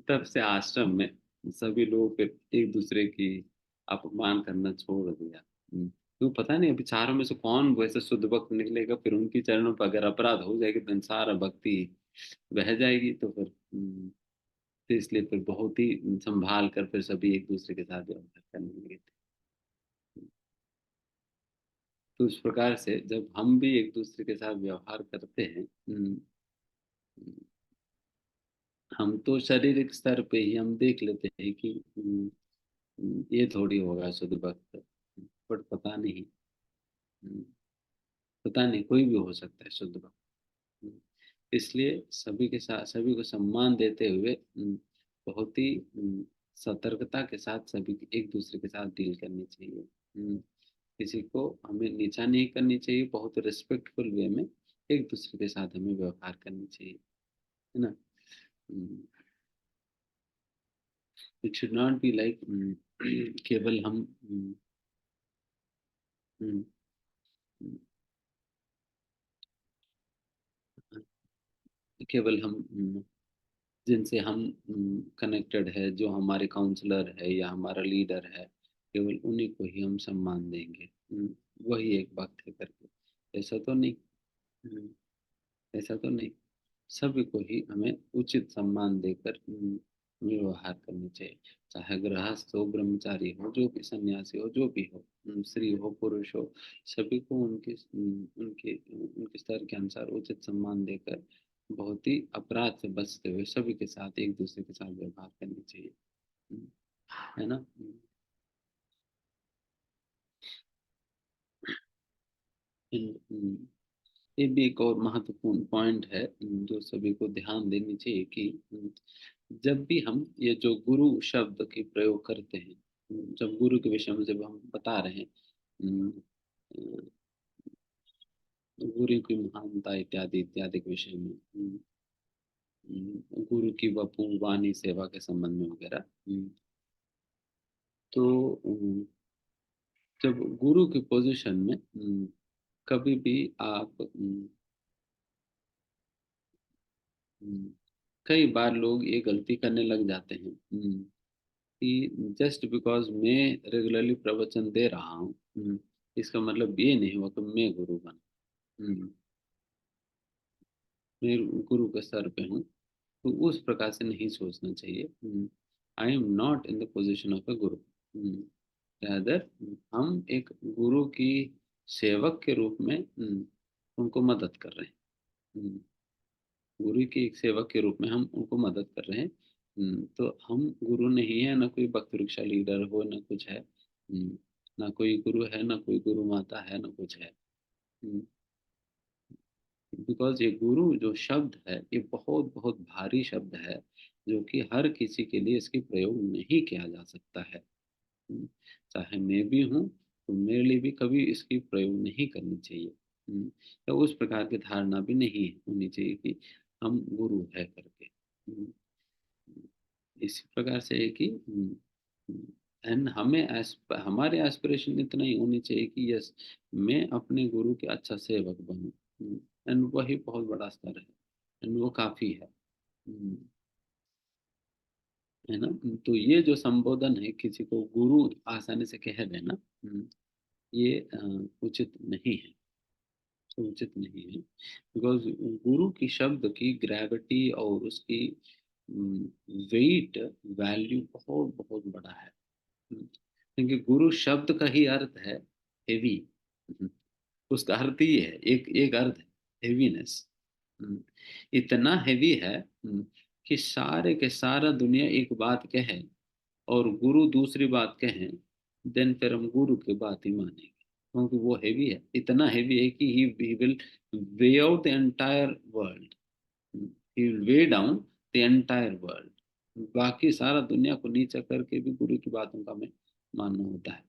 तब से आश्रम में सभी लोग फिर एक दूसरे की अपमान करना छोड़ दिया। तो पता नहीं अभी चारों में से कौन वैसे शुद्ध भक्त निकलेगा। फिर उनकी चरणों पर अगर अपराध हो जाएगी तो सारा भक्ति बह जाएगी। तो फिर तो इसलिए फिर बहुत ही संभाल कर फिर सभी एक दूसरे के साथ व्यवहार करने लगे थे। तो उस प्रकार से जब हम भी एक दूसरे के साथ व्यवहार करते हैं, हम तो शारीरिक स्तर पे ही हम देख लेते हैं कि ये थोड़ी होगा शुद्ध भक्त, बट पता नहीं, हम्म, पता नहीं कोई भी हो सकता है शुद्ध भक्त। इसलिए सभी के साथ सभी को सम्मान देते हुए बहुत ही सतर्कता के साथ सभी एक दूसरे के साथ डील करनी चाहिए। किसी को हमें नीचा नहीं करनी चाहिए, बहुत रिस्पेक्टफुल वे में एक दूसरे के साथ हमें व्यवहार करनी चाहिए, है ना। It should not be like केवल हम हम्म, हम्म, केवल हम जिनसे हम कनेक्टेड है, जो हमारे काउंसलर है या हमारा लीडर है, केवल उन्हीं को ही हम सम्मान देंगे। वही एक भक्त है करके, ऐसा तो नहीं। हम्म, ऐसा तो नहीं। सभी को ही हमें उचित सम्मान देकर व्यवहार करनी चाहिए। चाहे गृहस्थ हो, ब्रह्मचारी हो, जो भी सन्यासी हो, जो भी हो, स्त्री हो, पुरुष हो, सभी को उनके उनके स्तर के अनुसार उचित सम्मान देकर बहुत ही अपराध से बचते हुए सभी के साथ एक दूसरे के साथ व्यवहार करनी चाहिए। हम्म, है ना। ये भी एक और महत्वपूर्ण पॉइंट है जो सभी को ध्यान देनी चाहिए कि जब भी हम ये जो गुरु शब्द की प्रयोग करते हैं, जब गुरु के विषय में जब हम बता रहे हैं, अम, अ, गुरु की महानता इत्यादि इत्यादि के विषय में, गुरु की वपु वाणी सेवा के संबंध में वगैरह, तो जब गुरु की पोजीशन में कभी भी आप कई बार लोग ये गलती करने लग जाते हैं कि जस्ट बिकॉज मैं रेगुलरली प्रवचन दे रहा हूँ, इसका मतलब ये नहीं हुआ कि मैं गुरु बना। मैं गुरु के सर पे हूँ, तो उस प्रकार से नहीं सोचना चाहिए। I am not in the position of a guru. Rather हम एक गुरु की सेवक के रूप में उनको मदद कर रहे हैं। गुरु के एक सेवक के रूप में हम उनको मदद कर रहे हैं। तो हम गुरु नहीं है, ना कोई भक्त वृक्षा लीडर हो, ना कुछ है। ना कोई गुरु है, ना कोई गुरु माता है, ना कुछ है। बिकॉज ये गुरु जो शब्द है, ये बहुत बहुत भारी शब्द है, जो कि हर किसी के लिए इसकी प्रयोग नहीं किया जा सकता है। हम्म, चाहे मैं भी हूँ, तो मेरे लिए भी कभी इसकी प्रयोग नहीं करनी चाहिए। तो उस प्रकार की धारणा भी नहीं होनी चाहिए कि हम गुरु है करके। इसी प्रकार से है कि एंड हमारे एस्पिरेशन इतना ही होनी चाहिए कि यस, मैं अपने गुरु के अच्छा सेवक बनूं, एंड वही बहुत बड़ा स्तर है, एंड वो काफी है। हम्म, है ना। तो ये जो संबोधन है, किसी को गुरु आसानी से कह देना, ये उचित नहीं है, उचित नहीं है। बिकॉज गुरु की शब्द की ग्रेविटी और उसकी वेट वैल्यू बहुत बहुत बड़ा है। क्योंकि गुरु शब्द का ही अर्थ है हेवी। उसका अर्थ ही है, एक एक अर्थ है हेवीनेस। इतना हेवी है कि सारे के सारा दुनिया एक बात कहे और गुरु दूसरी बात कहे, देन फिर हम गुरु की बात ही मानेंगे, क्योंकि वो हेवी है। इतना हेवी है कि he will way out the entire world, he will way down the entire world. बाकी सारा दुनिया को नीचा करके भी गुरु की बातों का हमें मानना होता है।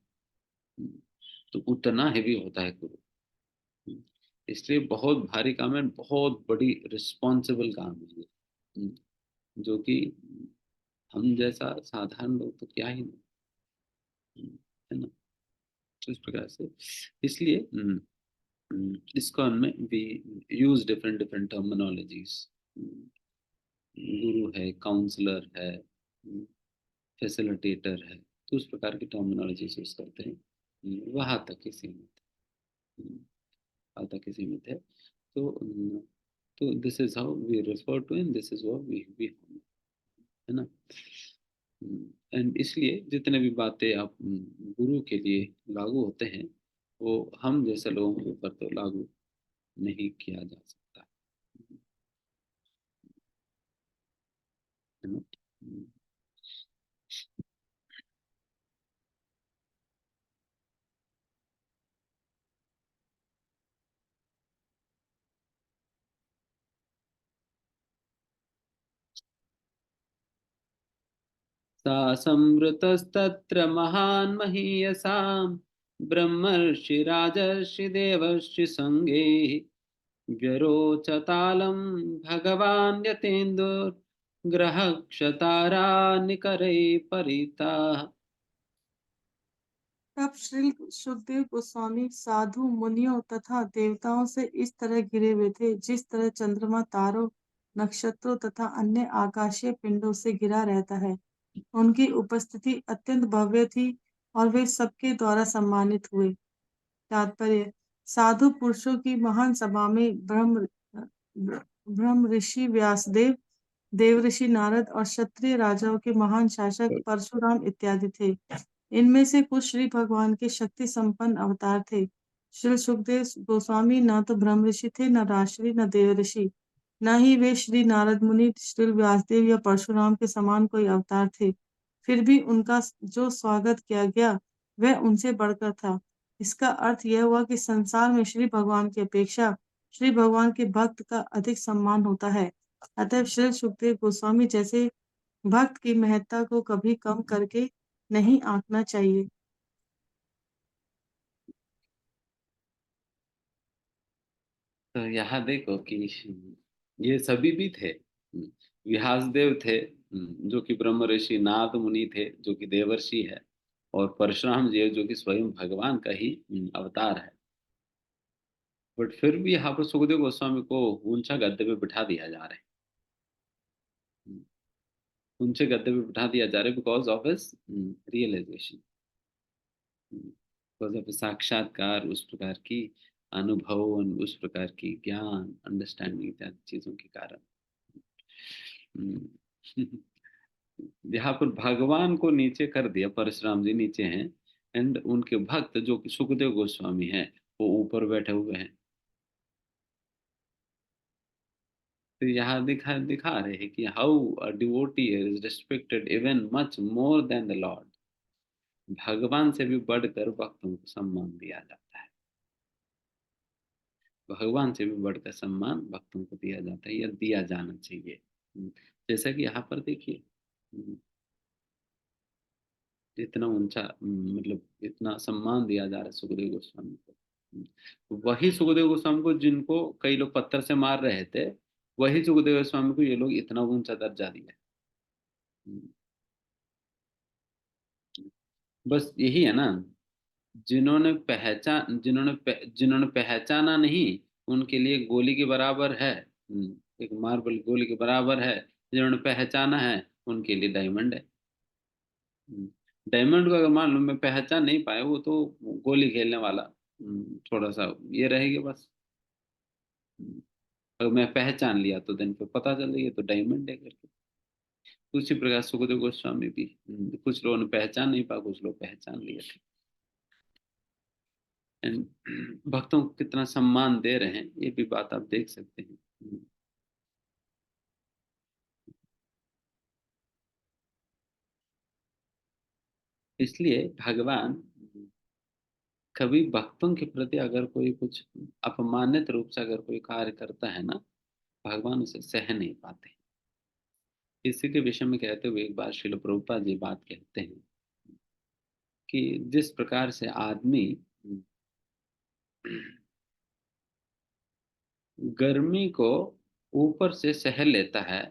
तो उतना हेवी होता है गुरु। इसलिए बहुत भारी काम है, बहुत बड़ी रिस्पॉन्सिबल काम है ये, जो कि हम जैसा साधारण लोग तो क्या ही नहीं, है ना। तो इस प्रकार से, इसलिए ISKCON में we use different different terminologies. Guru है, काउंसलर है, फैसिलिटेटर है, तो उस प्रकार की टर्मिनोलॉजी यूज करते हैं। वहाँ तक ही सीमित है, वहाँ तक ही सीमित है। तो this is how we refer to, and this is how we, है ना। एंड इसलिए जितने भी बातें आप गुरु के लिए लागू होते हैं, वो हम जैसे लोगों के ऊपर तो लागू नहीं किया जा सकता, है ना। सा संवृतस्तत्र महान् महीयसाम् ब्रह्मर्षि राजर्षि देवर्षि संगे व्यरोचतालं भगवान् यतेन्दुर्ग्रहक्षतारा निकरैः परितः। तब श्री सुखदेव गोस्वामी साधु मुनियों तथा देवताओं से इस तरह घिरे हुए थे जिस तरह चंद्रमा तारों, नक्षत्रों तथा अन्य आकाशीय पिंडों से घिरा रहता है। उनकी उपस्थिति अत्यंत भव्य थी और वे सबके द्वारा सम्मानित हुए। तात्पर्य: साधु पुरुषों की महान सभा में ब्रह्म ऋषि व्यासदेव, देवऋषि नारद और क्षत्रिय राजाओं के महान शासक परशुराम इत्यादि थे। इनमें से कुछ श्री भगवान के शक्ति संपन्न अवतार थे। श्री सुखदेव गोस्वामी न तो ब्रह्म ऋषि थे, न राजर्षि, न देवऋषि, न ही वे श्री नारद मुनि, श्री व्यासदेव या परशुराम के समान कोई अवतार थे। फिर भी उनका जो स्वागत किया गया वह उनसे बढ़कर था। इसका अर्थ यह हुआ कि संसार में श्री भगवान की अपेक्षा श्री भगवान के भक्त का अधिक सम्मान होता है। अतः श्री सुखदेव गोस्वामी जैसे भक्त की महत्ता को कभी कम करके नहीं आंकना चाहिए। तो यहाँ देखो कि ये सभी भी थे। व्यासदेव थे, जो कि ब्रह्म ऋषि, नारद मुनि थे जो कि देवर्षि है, और परशुराम जी है जो कि स्वयं भगवान का ही अवतार है। बट फिर भी यहाँ पर सुखदेव गोस्वामी को ऊंचा गद्दे पे बिठा दिया जा रहा है। ऊंचे गद्दे पे बिठा दिया जा रहा है because of his realisation, because of साक्षात्कार, उस प्रकार की अनुभव, उस प्रकार की ज्ञान, अंडरस्टैंडिंग इत्यादि चीजों के कारण। यहाँ पर भगवान को नीचे कर दिया, परशुराम जी नीचे हैं, एंड उनके भक्त जो कि सुखदेव गोस्वामी हैं वो ऊपर बैठे हुए हैं। तो यहाँ दिखा रहे हैं कि how a devotee is respected even much more than the Lord. भगवान से भी बढ़कर भक्तों को सम्मान दिया जाता है। भगवान से भी बढ़कर सम्मान भक्तों को दिया जाता है या दिया जाना चाहिए। जैसा कि यहाँ पर देखिए, इतना ऊंचा, मतलब इतना सम्मान दिया जा रहा है सुखदेव गोस्वामी को। वही सुखदेव गोस्वामी को जिनको कई लोग पत्थर से मार रहे थे, वही सुखदेव गोस्वामी को ये लोग इतना ऊंचा दर्जा दिया। बस यही है ना, जिन्होंने पहचाना नहीं, उनके लिए गोली के बराबर है। एक मार्बल गोली के बराबर है। जिन्होंने पहचाना है उनके लिए डायमंड है। डायमंड को अगर मान लो मैं पहचान नहीं पाया, वो तो गोली खेलने वाला थोड़ा सा ये रहेगा बस। अगर मैं पहचान लिया तो दिन पे पता चल गया तो डायमंड है करके। उसी प्रकार सुखदेव गोस्वामी भी, कुछ लोगों ने पहचान नहीं पाया, कुछ लोग पहचान लिए थे। भक्तों को कितना सम्मान दे रहे हैं ये भी बात आप देख सकते हैं। इसलिए भगवान कभी भक्तों के प्रति अगर कोई कुछ अपमानित रूप से अगर कोई कार्य करता है ना, भगवान उसे सह नहीं पाते। इसी के विषय में कहते हुए एक बार श्रील प्रभुपाद जी बात कहते हैं कि जिस प्रकार से आदमी गर्मी को ऊपर से सह लेता है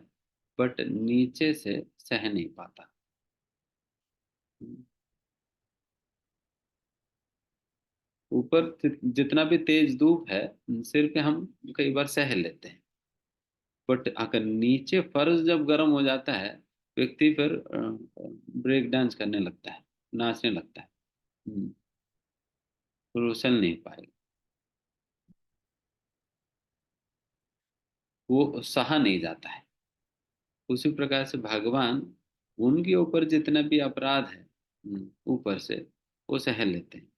बट नीचे से सह नहीं पाता। ऊपर जितना भी तेज धूप है सिर पे हम कई बार सह लेते हैं, बट अगर नीचे फर्श जब गर्म हो जाता है, व्यक्ति फिर ब्रेक डांस करने लगता है, नाचने लगता है। फिर वो चल नहीं पाएगा, वो सहा नहीं जाता है। उसी प्रकार से भगवान, उनके ऊपर जितना भी अपराध है ऊपर से वो सह लेते हैं,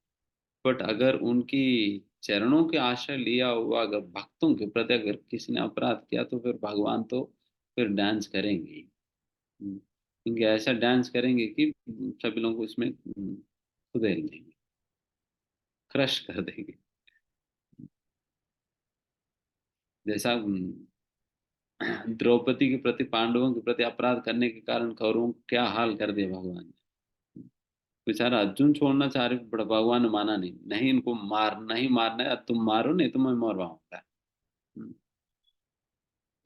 बट अगर उनकी चरणों के आश्रय लिया हुआ अगर भक्तों के प्रति अगर किसी ने अपराध किया तो फिर भगवान तो फिर डांस करेंगे ही। क्योंकि ऐसा डांस करेंगे कि सभी लोग उसमें कुदेल देंगे, क्रश कर देंगे। जैसा द्रौपदी के प्रति, पांडवों के प्रति अपराध करने के कारण कौरवों को क्या हाल कर दिया भगवान ने। बेचारा अर्जुन छोड़ना चाह रहे, बड़ा भगवान ने माना नहीं, नहीं इनको मारना ही मारना है, तुम मारो नहीं तो मैं मरवाऊंगा।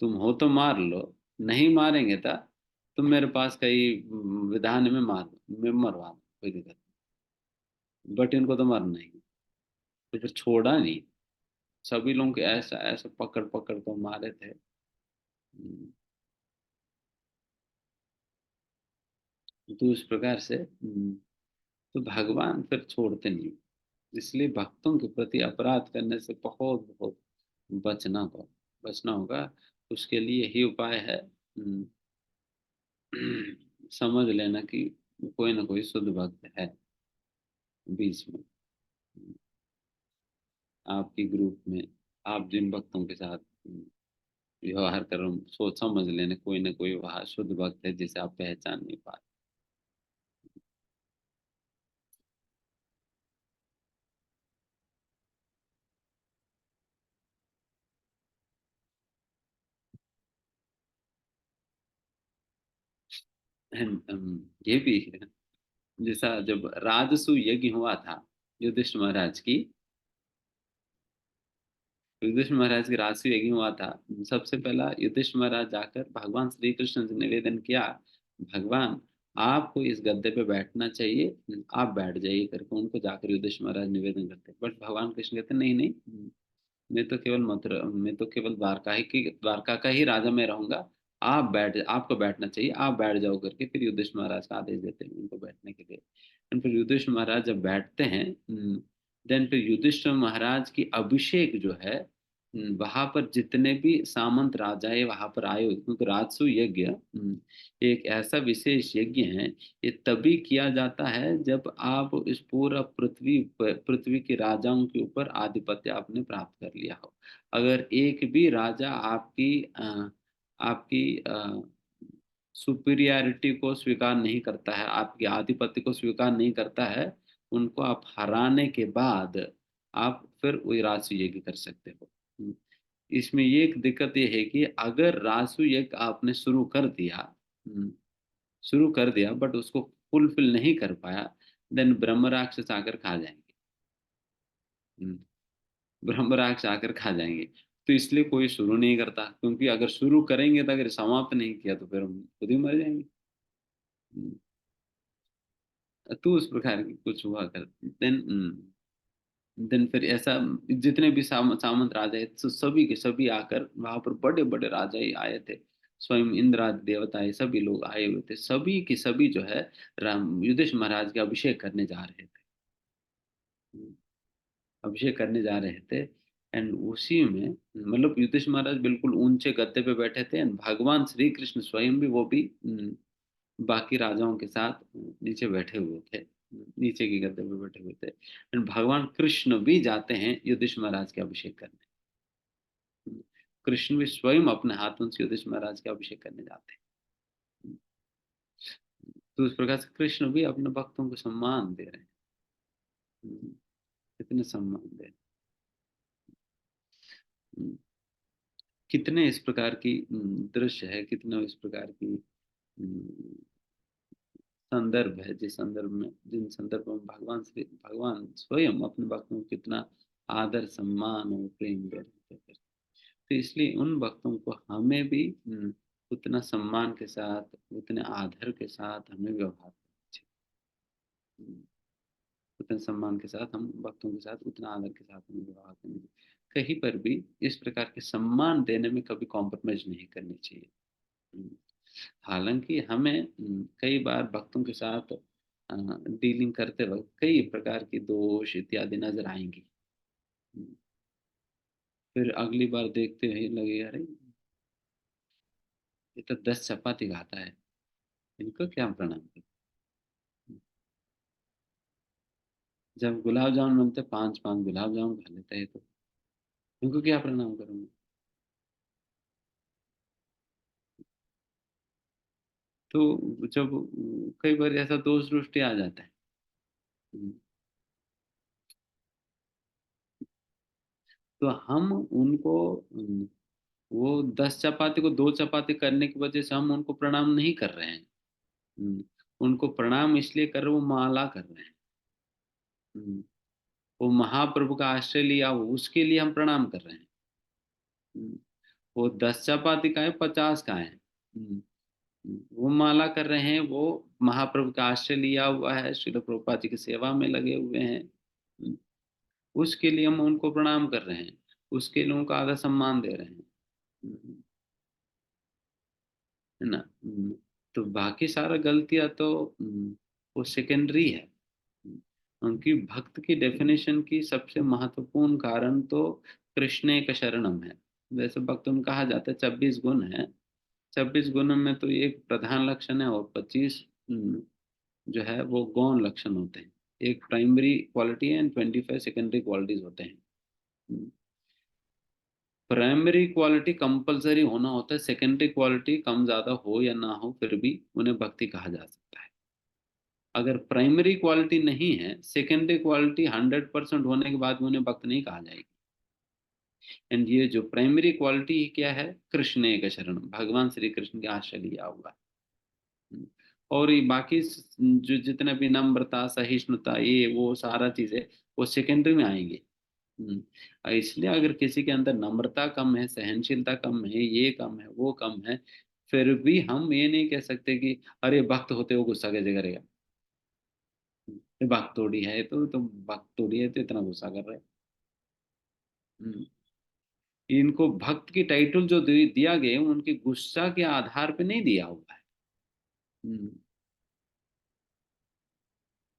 तुम हो तो मार लो, नहीं मारेंगे था तुम मेरे पास कई विधान में मार, मैं मरवा दो, कोई दिक्कत बट इनको तो मरना ही। तो फिर छोड़ा नहीं, सभी लोग ऐसा ऐसा पकड़ पकड़ कर मारे थे। तो उस प्रकार से तो भगवान फिर छोड़ते नहीं, इसलिए भक्तों के प्रति अपराध करने से बहुत बहुत बचना होगा, बचना होगा। उसके लिए यही उपाय है, समझ लेना कि कोई ना कोई शुद्ध भक्त है बीच में, आपकी ग्रुप में, आप जिन भक्तों के साथ व्यवहार कर रहे हो, सोच समझ लेना कोई ना कोई वहाँ शुद्ध भक्त है जिसे आप पहचान नहीं पा रहे। ये भी है, जैसा जब राजसू यज्ञ हुआ था युधिष्ठिर महाराज की, युधिष्ठिर महाराज की राजसू यज्ञ हुआ था। सबसे पहला युधिष्ठिर महाराज जाकर भगवान श्री कृष्ण से निवेदन किया, भगवान आपको इस गद्दे पे बैठना चाहिए, आप बैठ जाइए करके उनको जाकर युधिष्ठिर महाराज निवेदन करते। बट भगवान कृष्ण कहते नहीं नहीं, मैं तो केवल मथुरा, मैं तो केवल द्वारका का ही राजा मैं रहूंगा, आप बैठ, आपको बैठना चाहिए, आप बैठ जाओ करके फिर युधिष्ठिर महाराज का आदेश देते हैं उनको बैठने के लिए। एंड फिर युधिष्ठिर महाराज जब बैठते हैं, देन फिर युधिष्ठिर महाराज की अभिषेक जो है, वहां पर जितने भी सामंत राजाएं वहां पर आए हुए, क्योंकि राजसू यज्ञ एक ऐसा विशेष यज्ञ है, ये तभी किया जाता है जब आप इस पूरा पृथ्वी के राजाओं के ऊपर आधिपत्य आपने प्राप्त कर लिया हो। अगर एक भी राजा आपकी सुपीरियरिटी को स्वीकार नहीं करता है, आपके आधिपत्य को स्वीकार नहीं करता है, उनको आप हराने के बाद आप फिर वही राजसूय यज्ञ कर सकते हो। इसमें ये एक दिक्कत ये है कि अगर राजसूय यज्ञ आपने शुरू कर दिया बट उसको फुलफिल नहीं कर पाया, देन ब्रह्म राक्षस आकर खा जाएंगे। हम्म, ब्रह्म राक्षस आकर खा जाएंगे। तो इसलिए कोई शुरू नहीं करता, क्योंकि अगर शुरू करेंगे तो अगर समाप्त नहीं किया तो फिर हम खुद ही मर जाएंगे। हम्म, तो उस प्रकार की कुछ हुआ कर। देन देन फिर ऐसा जितने भी सामंत राजा है तो सभी के सभी आकर वहां पर बड़े बड़े राजा ही आए थे, स्वयं इंद्र आदि देवता ये सभी लोग आए हुए थे, सभी के सभी जो है राम युधिष्ठिर महाराज के अभिषेक करने जा रहे थे। अभिषेक करने जा रहे थे। एंड उसी में मतलब युधिष्ठिर महाराज बिल्कुल ऊंचे गद्दे पे बैठे थे, एंड भगवान श्री कृष्ण स्वयं भी वो भी बाकी राजाओं के साथ नीचे बैठे हुए थे, नीचे के गद्दे पे बैठे हुए थे। एंड भगवान कृष्ण भी जाते हैं युधिष्ठिर महाराज के अभिषेक करने। कृष्ण भी स्वयं अपने हाथों से युधिष्ठिर महाराज के अभिषेक करने जाते हैं। तो उस प्रकार से कृष्ण भी अपने भक्तों को सम्मान दे रहे हैं, कितने सम्मान दे रहे हैं। कितने इस प्रकार की दृश्य है, कितने इस प्रकार की संदर्भ है, जिस संदर्भ में जिन संदर्भ में भगवान स्वयं अपने भक्तों को कितना आदर सम्मान और प्रेम दे रहे थे। तो इसलिए उन भक्तों को हमें भी उतना सम्मान के साथ, उतने आदर के साथ हमें व्यवहार करना चाहिए। उतने सम्मान के साथ हम भक्तों के साथ, उतना आदर के साथ हमें व्यवहार करना चाहिए। कहीं पर भी इस प्रकार के सम्मान देने में कभी कॉम्प्रोमाइज नहीं करनी चाहिए। हालांकि हमें कई बार भक्तों के साथ डीलिंग करते वक्त कई प्रकार की दोष इत्यादि नजर आएंगी। फिर अगली बार देखते हुए लगे अरे ये तो 10 चपाती खाता है, इनको क्या प्रणाम करूं। जब गुलाब जामुन मिलते 5 5 गुलाब जामुन खा लेता है, तो इनको क्या प्रणाम करूंगा। तो जब कई बार ऐसा दोष दृष्टि आ जाता है, तो हम उनको वो 10 चपाती को 2 चपाती करने की वजह से हम उनको प्रणाम नहीं कर रहे हैं। उनको प्रणाम इसलिए कर रहे, वो माला कर रहे हैं। हम्म, वो महाप्रभु का आश्रय लिया, वो उसके लिए हम प्रणाम कर रहे हैं। हम्म, वो 10 चपाती का है 50 का है, वो माला कर रहे हैं, वो महाप्रभु का आश्रय लिया हुआ है, श्रील प्रभुपाद जी की सेवा में लगे हुए हैं, उसके लिए हम उनको प्रणाम कर रहे हैं, उसके लिए उनको आदर सम्मान दे रहे हैं, है ना। तो बाकी सारा गलतियां तो वो सेकेंडरी है। उनकी भक्त की डेफिनेशन की सबसे महत्वपूर्ण कारण तो कृष्ण एक शरणम है। वैसे भक्त उन कहा जाता है 26 गुण है, 26 गुणों में तो एक प्रधान लक्षण है और 25 जो है वो गौण लक्षण होते हैं। एक प्राइमरी क्वालिटी है एंड 25 सेकेंडरी क्वालिटीज होते हैं। प्राइमरी क्वालिटी कंपलसरी होना होता है, सेकेंडरी क्वालिटी कम ज्यादा हो या ना हो फिर भी उन्हें भक्ति कहा जा सकता है। अगर प्राइमरी क्वालिटी नहीं है, सेकेंडरी क्वालिटी 100% होने के बाद भी उन्हें भक्त नहीं कहा जाएगी। एंड ये जो प्राइमरी क्वालिटी क्या है, कृष्ण एक शरण, भगवान श्री कृष्ण के आश्रय लिया हुआ है। और ये बाकी जो जितने भी नम्रता, सहिष्णुता, ये वो सारा चीजें वो सेकेंडरी में आएंगे। इसलिए अगर किसी के अंदर नम्रता कम है, सहनशीलता कम है, ये कम है, वो कम है, फिर भी हम ये नहीं कह सकते कि अरे भक्त होते हो गुस्सा कैसे करेगा, ये भक्त थोड़ी है, तो भक्त थोड़ी है तो इतना गुस्सा कर रहे हैं। हम्म, इनको भक्त की टाइटल जो दिया गया उनके गुस्सा के आधार पे नहीं दिया हुआ है। हम्म,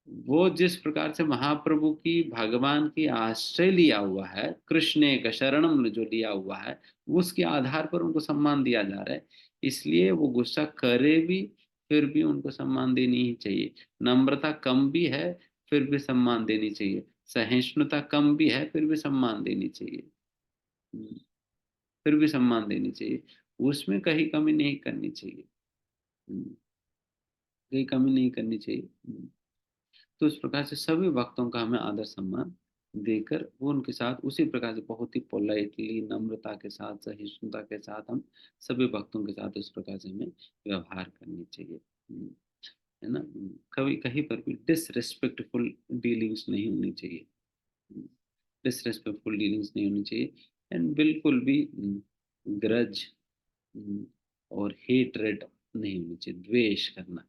वो जिस प्रकार से महाप्रभु की भगवान की आश्रय लिया हुआ है, कृष्ण एक शरणम जो लिया हुआ है, उसके आधार पर उनको सम्मान दिया जा रहा है। इसलिए वो गुस्सा करे भी फिर भी उनको सम्मान देनी ही चाहिए। नम्रता कम भी है फिर भी सम्मान देनी चाहिए, सहिष्णुता कम भी है फिर भी सम्मान देनी चाहिए। हम्म, फिर भी सम्मान देनी चाहिए, उसमें कहीं कमी नहीं करनी चाहिए। कहीं कमी नहीं करनी चाहिए। तो इस प्रकार से सभी भक्तों का हमें आदर सम्मान देकर वो उनके साथ उसी प्रकार से बहुत ही पोलाइटली, नम्रता के साथ, सहिष्णुता के साथ हम सभी भक्तों के साथ उस प्रकार से हमें व्यवहार करनी चाहिए। है ना। कभी कहीं पर भी डिसरिस्पेक्टफुल डीलिंग्स नहीं होनी चाहिए, डिसरिस्पेक्टफुल डीलिंग्स नहीं होनी चाहिए। एंड बिल्कुल भी ग्रज और हेट्रेड नहीं होनी चाहिए, द्वेष करना,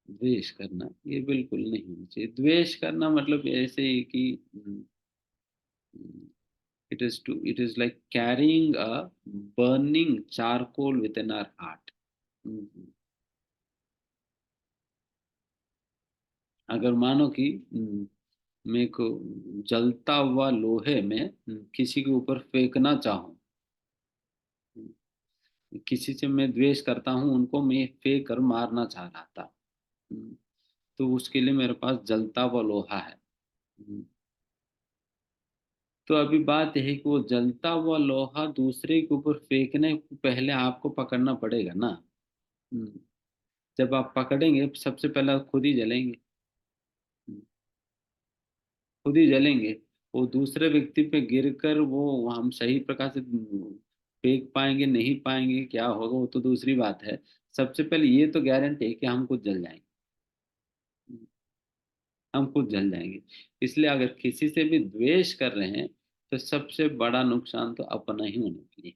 द्वेष करना ये बिल्कुल नहीं होना चाहिए। द्वेष करना मतलब ऐसे ही कि it is like carrying a burning charcoal within our heart. अगर मानो कि मेरे को जलता हुआ लोहे में किसी के ऊपर फेंकना चाहूं, किसी से मैं द्वेष करता हूं, उनको मैं फेंक कर मारना चाह रहा था, तो उसके लिए मेरे पास जलता हुआ लोहा है। तो अभी बात यह है कि वो जलता हुआ लोहा दूसरे के ऊपर फेंकने को पहले आपको पकड़ना पड़ेगा ना। हम्म, जब आप पकड़ेंगे सबसे पहले आप खुद ही जलेंगे, खुद ही जलेंगे। वो दूसरे व्यक्ति पे गिरकर वो हम सही प्रकार से फेंक पाएंगे नहीं पाएंगे, क्या होगा वो तो दूसरी बात है। सबसे पहले ये तो गारंटी है कि हम खुद जल जाएंगे, हम खुद जल जाएंगे। इसलिए अगर किसी से भी द्वेष कर रहे हैं तो सबसे बड़ा नुकसान तो अपना ही होने के लिए,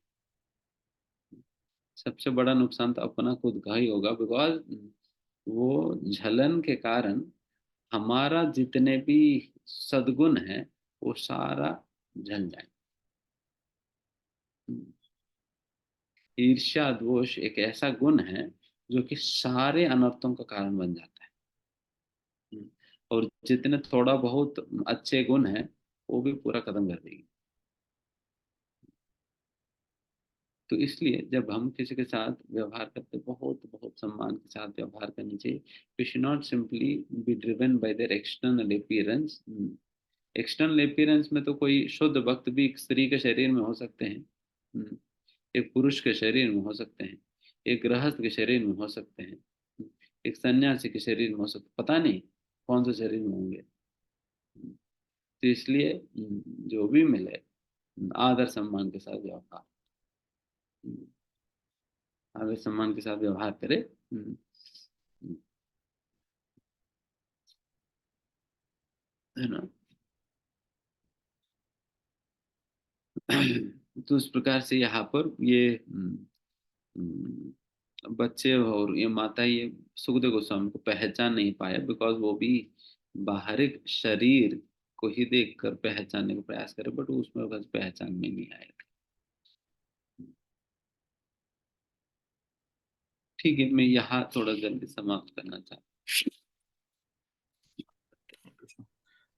सबसे बड़ा नुकसान तो अपना खुद का ही होगा। बिकॉज वो जलन के कारण हमारा जितने भी सद्गुण है वो सारा जल जाए। ईर्ष्या दोष एक ऐसा गुण है जो कि सारे अनर्थों का कारण बन जाता है, और जितने थोड़ा बहुत अच्छे गुण है वो भी पूरा खत्म कर देगी। तो इसलिए जब हम किसी के साथ व्यवहार करते बहुत बहुत सम्मान के साथ व्यवहार करनी चाहिए। We should not simply be driven by their external appearance. External appearance में तो कोई शुद्ध भक्त भी एक स्त्री के शरीर में हो सकते हैं, एक पुरुष के शरीर में हो सकते हैं, एक गृहस्थ के शरीर में हो सकते हैं, एक सन्यासी के शरीर में हो सकते, पता नहीं कौन से शरीर में होंगे। तो इसलिए जो भी मिले आदर सम्मान के साथ व्यवहार, आदर सम्मान के साथ व्यवहार करे। है ना। तो इस प्रकार से यहाँ पर ये बच्चे और ये माता ये सुखदेव गोस्वामी को पहचान नहीं पाए, बिकॉज वो भी बाहरी शरीर को ही देखकर पहचानने का प्रयास करे, बट उसमें बस पहचान में नहीं आए थे। ठीक है, मैं यहाँ थोड़ा जल्दी समाप्त करना चाहता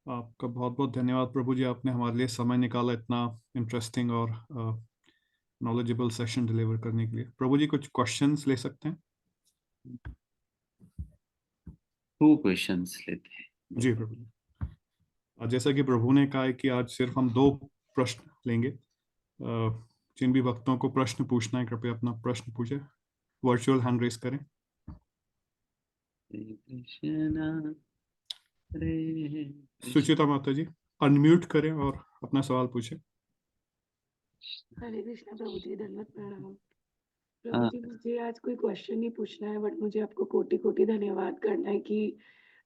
आपका बहुत बहुत धन्यवाद प्रभु जी, आपने हमारे लिए समय निकाला इतना इंटरेस्टिंग और नॉलेजेबल सेशन डिलीवर करने के लिए। प्रभु जी कुछ क्वेश्चंस ले सकते हैं? हूँ। 2 क्वेश्चंस लेते हैं। जी प्रभु जी। जैसा कि प्रभु ने कहा है कि आज सिर्फ हम 2 प्रश्न लेंगे। जिन भी भक्तों को प्रश्न पूछना है कृपया अपना प्रश्न पूछे, वर्चुअल हैंड रेस करें। हरे कृष्णा हरे सुचिता माता जी अनम्यूट करें और अपना सवाल पूछें। हरे कृष्णा प्रभु जी, दंडवत प्रणाम। प्रभु हाँ, जी, मुझे आज कोई क्वेश्चन नहीं पूछना है, बट मुझे आपको कोटि कोटि धन्यवाद करना है कि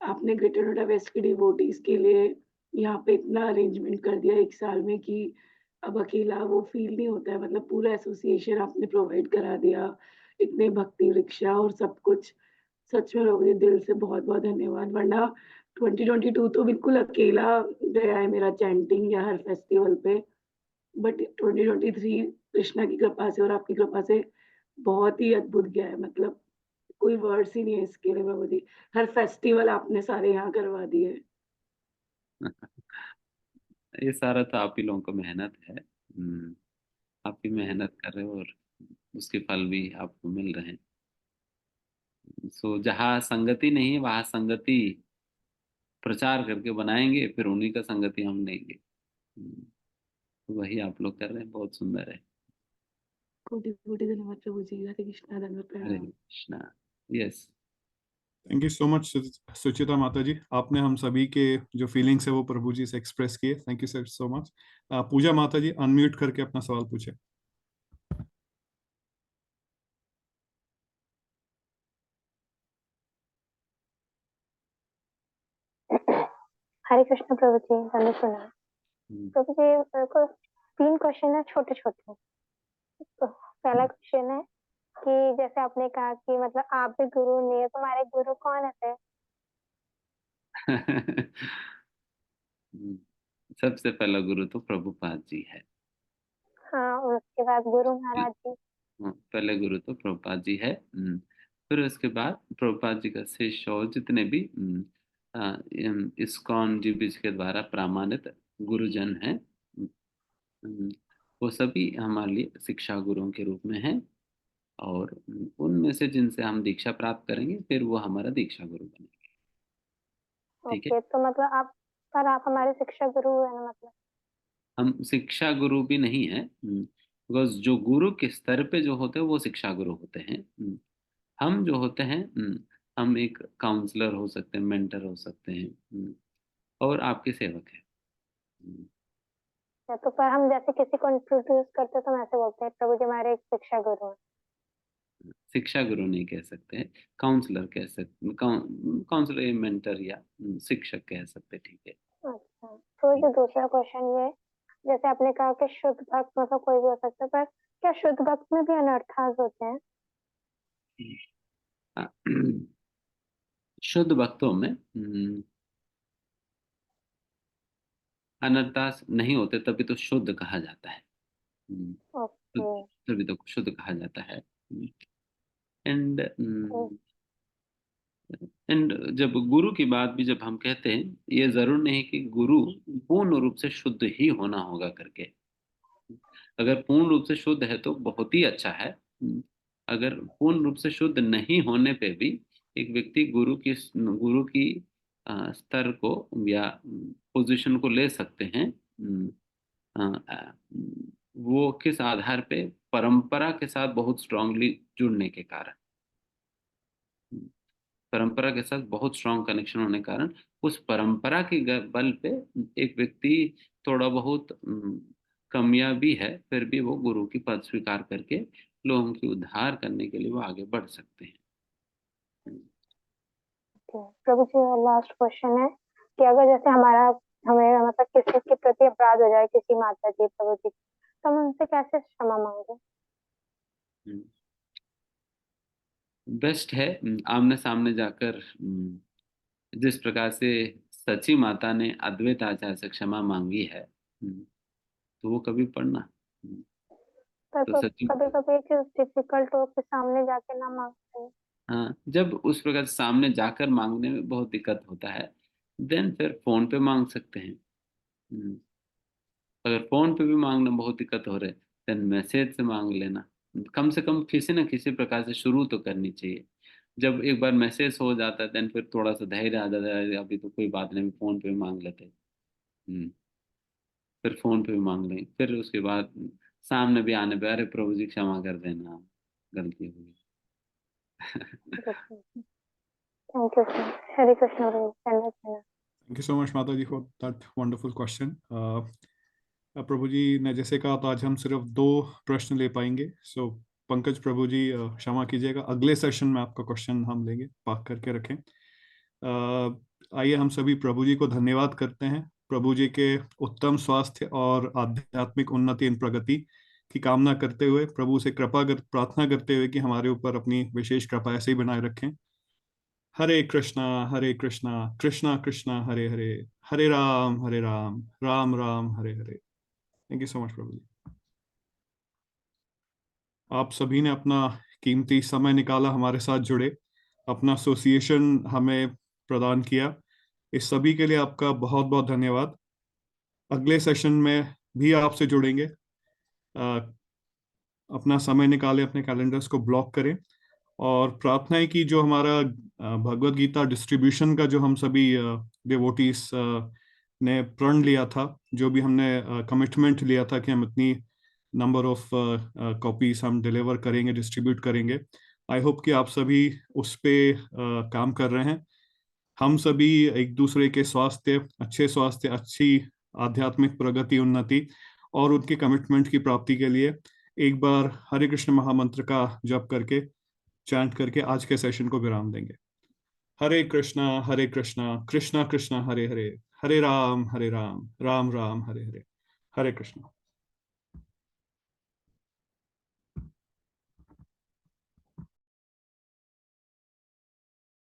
आपने ग्रेटर नोएडा वेस्ट के डिवोटीज के लिए यहाँ पे इतना अरेंजमेंट कर दिया 1 साल में कि अब अकेला वो फील नहीं होता है। मतलब पूरा एसोसिएशन आपने प्रोवाइड करा दिया, इतने भक्ति रिक्शा और सब कुछ। सच में प्रभु जी, दिल से बहुत-बहुत धन्यवाद। वरना 2022 तो बिल्कुल अकेला गया है मेरा चैंटिंग या हर फेस्टिवल पे। बट 2023 कृष्णा की कृपा से और आपकी कृपा से बहुत ही अद्भुत गया है। मतलब कोई वर्ड्स ही नहीं है इसके लिए प्रभु जी। हर फेस्टिवल आपने सारे यहाँ करवा दिए। ये सारा तो आप ही लोगों का मेहनत है। आप ही मेहनत कर रहे हो और उसके फल भी आपको मिल रहे हैं। सो जहाँ संगति नहीं है वहाँ संगति प्रचार करके बनाएंगे, फिर उन्हीं का संगति हम लेंगे। तो वही आप लोग कर रहे हैं, बहुत सुंदर है। कोटि-कोटि धन्यवाद प्रभु जी। हरे कृष्णा, दंडवत हरे प्रणाम। Krishna. Yes. Thank you so much Suchita माता जी, आपने हम सभी के जो फीलिंग्स है वो प्रभु जी से एक्सप्रेस किए। Thank you sir so much. Pooja माता जी अनम्यूट करके अपना सवाल पूछे। हरे कृष्ण प्रभु जी, दंडवत प्रणाम। प्रभु जी मेरे को 3 क्वेश्चन है छोटे छोटे। तो पहला क्वेश्चन है कि जैसे आपने कहा कि मतलब आप भी गुरु नहीं है, तुम्हारे गुरु कौन है थे? सबसे पहला गुरु तो प्रभुपाद जी है। हाँ, और उसके बाद गुरु महाराज जी। पहले गुरु तो प्रभुपाद जी है। फिर उसके बाद प्रभुपाद जी का शिष्य और जितने भी इस्कॉन जी बीज के द्वारा प्रमाणित गुरुजन हैं, वो सभी हमारे लिए शिक्षा गुरुओं के रूप में हैं। और उनमें से जिनसे हम दीक्षा प्राप्त करेंगे फिर वो हमारा दीक्षा गुरु बनेंगे। ठीक है। ओके, तो मतलब आप हमारे शिक्षा गुरु है ना मतलब? हम शिक्षा गुरु भी नहीं है, बिकॉज जो गुरु के स्तर पे जो होते हैं वो शिक्षा गुरु होते हैं। हम जो होते हैं, हम एक काउंसलर हो सकते हैं, मेंटर हो सकते हैं, और आपके सेवक हैं। तो पर हम जैसे किसी को इंट्रोड्यूस करते तो हम ऐसे बोलते हैं प्रभु जी हमारे एक शिक्षा गुरु है। शिक्षा गुरु नहीं कह सकते हैं, काउंसलर कह सकते, काउंसलर मेंटर या शिक्षक कह सकते हैं। ठीक है। अच्छा, तो जो दूसरा क्वेश्चन ये है, जैसे आपने कहा कि शुद्ध भक्त मतलब कोई भी हो सकता है, पर क्या शुद्ध भक्त में भी अनर्थास होते हैं? शुद्ध भक्तों में अनर्दास नहीं होते, तभी तो शुद्ध कहा जाता है। ओके। तभी तो शुद्ध कहा जाता है। एंड एंड जब गुरु की बात भी जब हम कहते हैं, ये जरूर नहीं कि गुरु पूर्ण रूप से शुद्ध ही होना होगा करके। अगर पूर्ण रूप से शुद्ध है तो बहुत ही अच्छा है। अगर पूर्ण रूप से शुद्ध नहीं होने पे भी एक व्यक्ति गुरु की स्तर को या पोजीशन को ले सकते हैं। वो किस आधार पे? परंपरा के साथ बहुत स्ट्रांगली जुड़ने के कारण, परंपरा के साथ बहुत स्ट्रांग कनेक्शन होने के कारण, उस परंपरा के बल पे एक व्यक्ति थोड़ा बहुत कमियां भी है, फिर भी वो गुरु की पद स्वीकार करके लोगों की उद्धार करने के लिए वो आगे बढ़ सकते हैं। प्रभु जी लास्ट क्वेश्चन है कि अगर जैसे हमें मतलब किसी के प्रति अपराध हो जाए, किसी माता जी प्रभु जी, तो हम उनसे कैसे क्षमा मांगे? हम्म। बेस्ट है आमने सामने जाकर जिस प्रकार से सची माता ने अद्वैत आचार्य से क्षमा मांगी है, तो वो कभी पढ़ना। तो सची, कभी कभी चीज डिफिकल्ट हो, फिर सामने जाके ना मांगते हैं। हाँ, जब उस प्रकार से सामने जाकर मांगने में बहुत दिक्कत होता है, देन फिर फोन पे मांग सकते हैं। अगर फोन पे भी मांगना बहुत दिक्कत हो रहे, देन मैसेज से मांग लेना। कम से कम किसी न किसी प्रकार से शुरू तो करनी चाहिए। जब एक बार मैसेज हो जाता है, देन फिर थोड़ा सा धैर्य आ जाता है, अभी तो कोई बात नहीं, फोन पे भी मांग लेते हैं। हम्म, फिर फोन पे भी मांग लें, फिर उसके बाद सामने भी आने पे, अरे प्रभु जी क्षमा कर देना, गलती हो गई। Thank you sir. Hare Krishna Prabhu. Thank you so much, माता जी, for that wonderful question. प्रभु जी ने जैसे कहा, तो आज हम सिर्फ 2 प्रश्न ले पाएंगे। सो पंकज प्रभु जी, क्षमा कीजिएगा, अगले सेशन में आपका क्वेश्चन हम लेंगे, पाक करके रखें। आइए हम सभी प्रभु जी को धन्यवाद करते हैं, प्रभु जी के उत्तम स्वास्थ्य और आध्यात्मिक उन्नति इन प्रगति की कामना करते हुए, प्रभु से प्रार्थना करते हुए कि हमारे ऊपर अपनी विशेष कृपा ऐसे ही बनाए रखें। हरे कृष्णा कृष्णा कृष्णा हरे हरे, हरे Ram Ram Ram Hare Hare. Thank you so much प्रभु जी। आप सभी ने अपना कीमती समय निकाला, हमारे साथ जुड़े, अपना एसोसिएशन हमें प्रदान किया। इस सभी के लिए आपका बहुत बहुत धन्यवाद। अगले सेशन में भी आपसे जुड़ेंगे। अपना समय निकालें, अपने कैलेंडर्स को ब्लॉक करें, और प्रार्थना है कि जो हमारा भगवत गीता डिस्ट्रीब्यूशन का जो हम सभी डिवोटीज ने प्रण लिया था, जो भी हमने कमिटमेंट लिया था कि हम इतनी नंबर ऑफ कॉपीज हम डिलीवर करेंगे, डिस्ट्रीब्यूट करेंगे, आई होप कि आप सभी उस पे काम कर रहे हैं। हम सभी एक दूसरे के स्वास्थ्य, अच्छी आध्यात्मिक प्रगति, उन्नति और उनके कमिटमेंट की प्राप्ति के लिए एक बार हरे कृष्ण महामंत्र का जप करके, चैंट करके आज के सेशन को विराम देंगे। हरे कृष्णा कृष्णा कृष्णा हरे हरे, हरे राम राम राम हरे हरे। हरे कृष्णा।